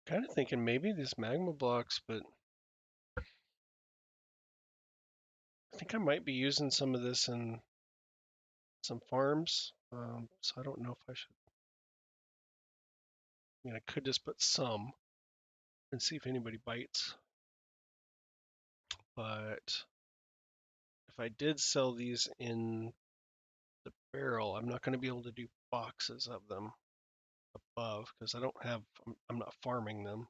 Kind of thinking maybe these magma blocks, but I think I might be using some of this in some farms. So I don't know if I should. I could just put some and see if anybody bites. But if I did sell these in the barrel, I'm not going to be able to do boxes of them above because I don't have, I'm not farming them.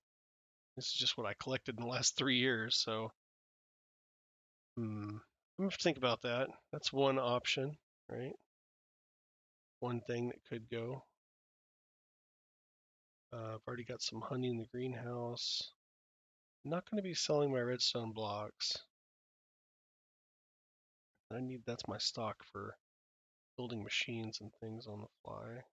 This is just what I collected in the last 3 years. So I'm going to think about that. That's one option, right? One thing that could go. I've already got some honey in the greenhouse. I'm not going to be selling my redstone blocks. That's my stock for building machines and things on the fly.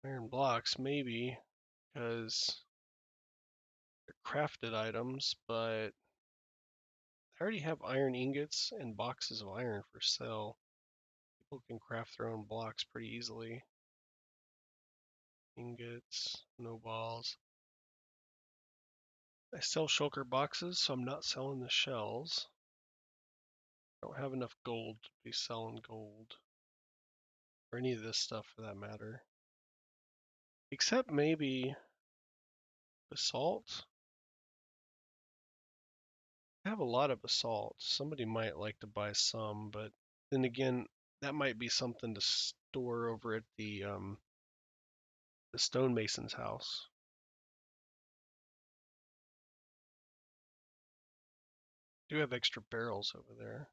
Iron blocks, maybe, because they're crafted items, but I already have iron ingots and boxes of iron for sale. People can craft their own blocks pretty easily. Ingots, no balls. I sell shulker boxes, so I'm not selling the shells. I don't have enough gold to be selling gold. Or any of this stuff for that matter. Except maybe basalt. I have a lot of basalt. Somebody might like to buy some, but then again, that might be something to store over at the stonemason's house. I do have extra barrels over there.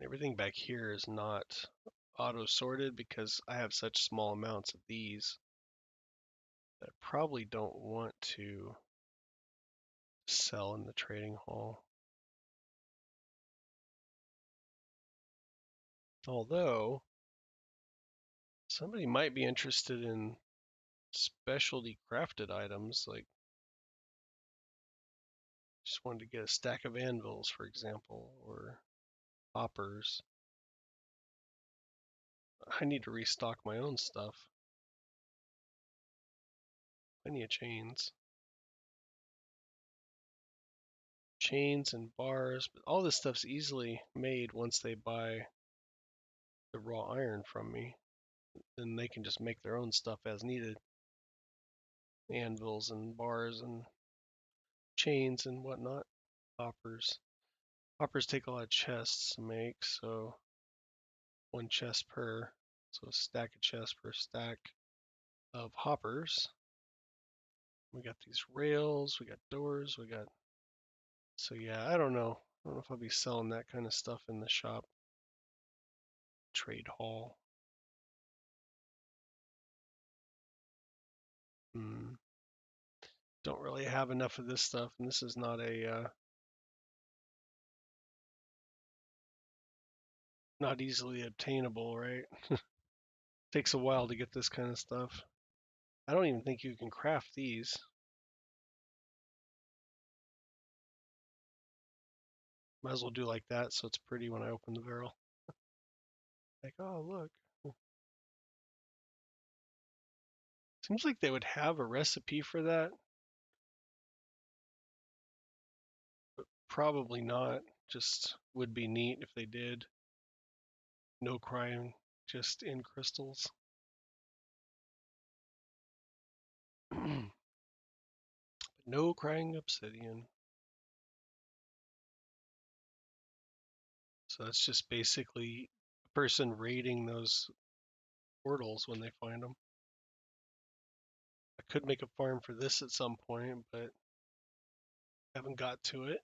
Everything back here is not auto sorted because I have such small amounts of these that I probably don't want to sell in the trading hall. Although somebody might be interested in specialty crafted items, like just wanted to get a stack of anvils, for example, or hoppers. I need to restock my own stuff. Plenty of chains. Chains and bars, but all this stuff's easily made once they buy the raw iron from me. Then they can just make their own stuff as needed. Anvils and bars and chains and whatnot. Hoppers. Hoppers take a lot of chests to make, so one chest per. So a stack of chests per stack of hoppers. We got these rails, we got doors, we got. So yeah, I don't know. I don't know if I'll be selling that kind of stuff in the shop. Trade hall. Hmm. Don't really have enough of this stuff, and this is not easily obtainable, right? Takes a while to get this kind of stuff. I don't even think you can craft these. Might as well do like that so it's pretty when I open the barrel. Like, oh look. Seems like they would have a recipe for that. Probably not. Just would be neat if they did. No crying, just in crystals. No crying obsidian. So that's just basically a person raiding those portals when they find them. I could make a farm for this at some point, but haven't got to it.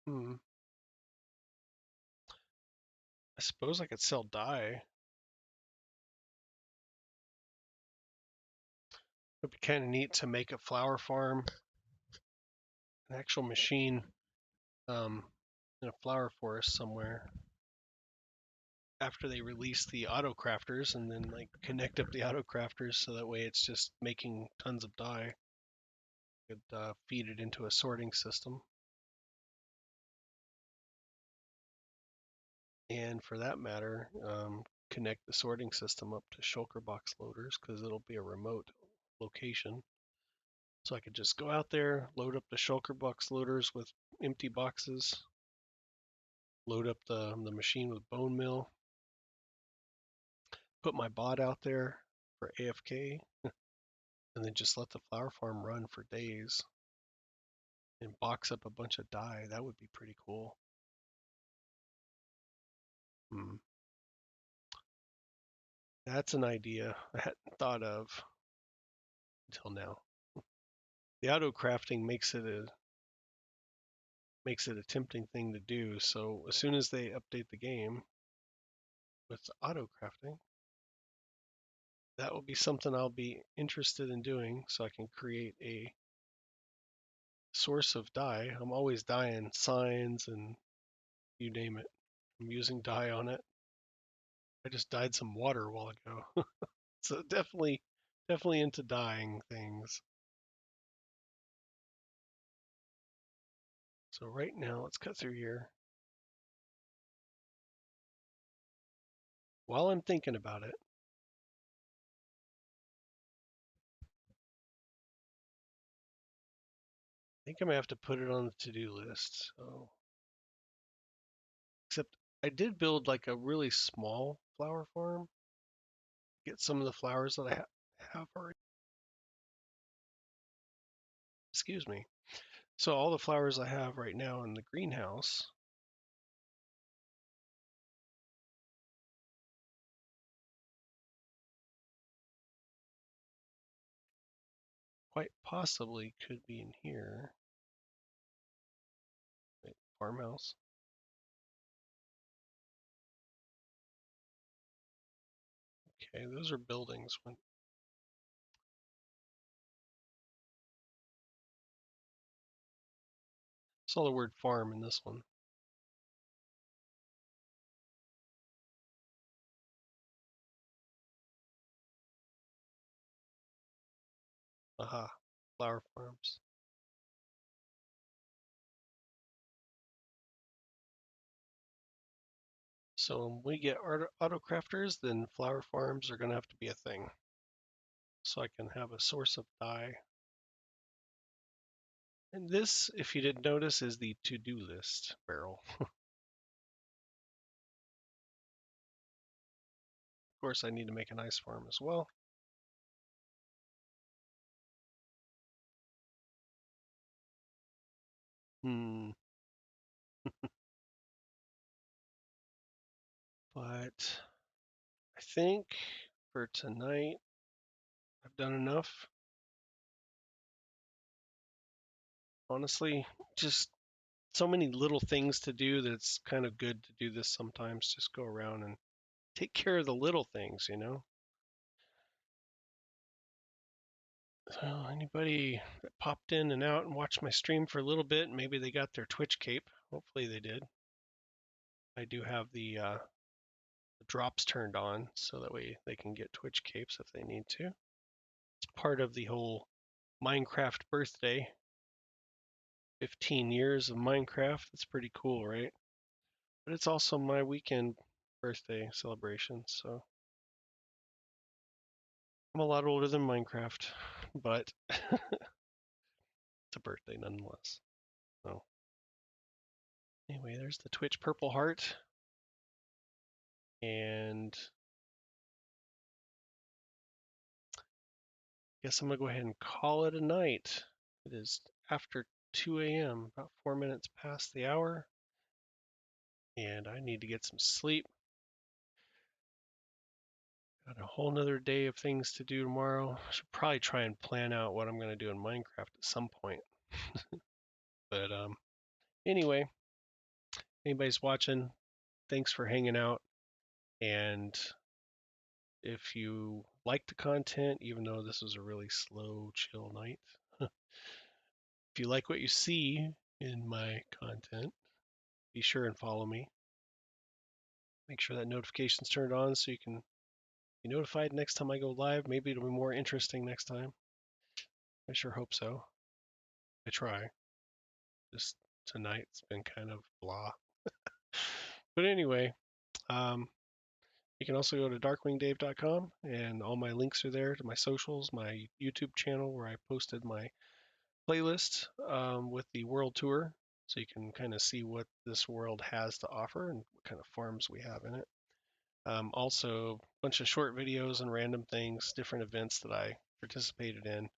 Hmm. I suppose I could sell dye. It'd be kind of neat to make a flower farm, an actual machine, um, in a flower forest somewhere. After they release the auto crafters, and then like connect up the auto crafters so that way it's just making tons of dye. Could feed it into a sorting system, and for that matter, connect the sorting system up to shulker box loaders because it'll be a remote location. So I could just go out there, load up the shulker box loaders with empty boxes, load up the machine with bone meal, put my bot out there for AFK, and then just let the flower farm run for days and box up a bunch of dye. That would be pretty cool. Hmm. That's an idea I hadn't thought of until now. The auto crafting makes it a tempting thing to do. So as soon as they update the game with auto crafting, that will be something I'll be interested in doing so I can create a source of dye. I'm always dyeing signs and you name it. I'm using dye on it. I just dyed some water a while ago. So definitely into dyeing things. So right now, let's cut through here. While I'm thinking about it, I think I might have to put it on the to-do list. So, except I did build like a really small flower farm. Get some of the flowers that I have already. Excuse me. So all the flowers I have right now in the greenhouse, quite possibly could be in here. Wait, farmhouse. Okay, those are buildings. When saw the word farm in this one. Aha, flower farms. So when we get auto crafters, then flower farms are going to have to be a thing. So I can have a source of dye. And this, if you didn't notice, is the to-do list barrel. Of course, I need to make an ice farm as well. Hmm. But I think for tonight, I've done enough. Honestly, just so many little things to do that it's kind of good to do this sometimes. Just go around and take care of the little things, you know? So anybody that popped in and out and watched my stream for a little bit, maybe they got their Twitch cape. Hopefully they did. I do have the drops turned on so that way they can get Twitch capes if they need to. It's part of the whole Minecraft birthday. 15 years of Minecraft. That's pretty cool, right? But it's also my weekend birthday celebration, so I'm a lot older than Minecraft, but it's a birthday nonetheless. So anyway, there's the Twitch purple heart. And I guess I'm gonna go ahead and call it a night. It is after 2 a.m., about 4 minutes past the hour, and I need to get some sleep. Got a whole nother day of things to do tomorrow. I should probably try and plan out what I'm gonna do in Minecraft at some point. But anyway, anybody's watching, thanks for hanging out. And if you like the content, even though this was a really slow, chill night, if you like what you see in my content, be sure and follow me. Make sure that notification's turned on so you can be notified next time I go live. Maybe it'll be more interesting next time. I sure hope so. I try. Just tonight's been kind of blah. But anyway, um, you can also go to darkwingdave.com and all my links are there to my socials, my YouTube channel where I posted my playlist with the world tour. So you can kind of see what this world has to offer and what kind of farms we have in it. Also, a bunch of short videos and random things, different events that I participated in.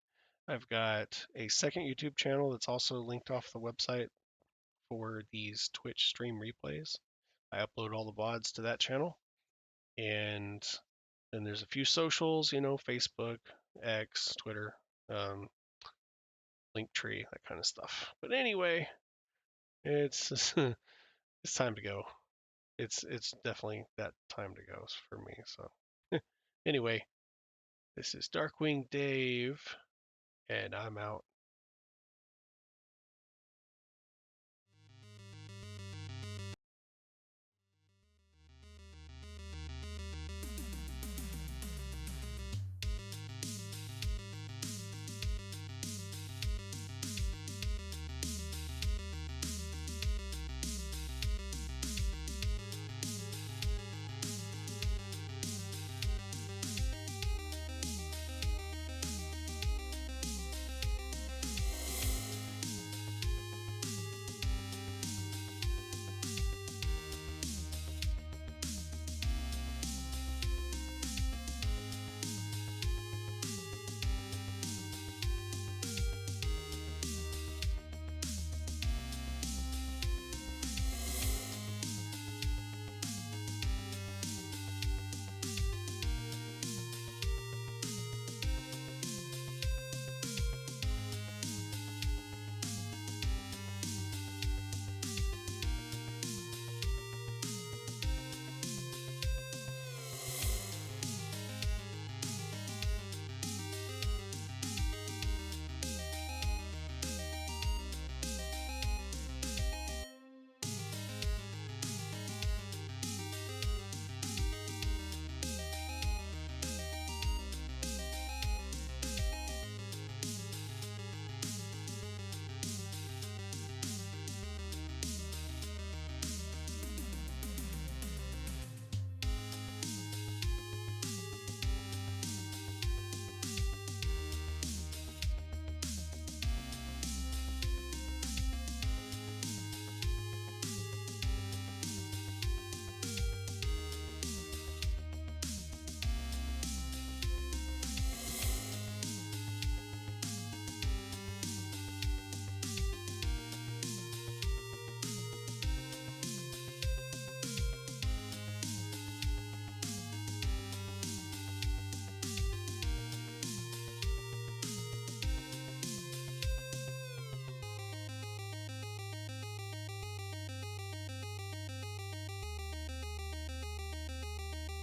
I've got a second YouTube channel that's also linked off the website for these Twitch stream replays. I upload all the VODs to that channel. And then there's a few socials, you know, Facebook, X, Twitter, Linktree, that kind of stuff. But anyway, it's it's time to go. It's definitely that time to go for me. So anyway, this is Darkwing Dave, and I'm out.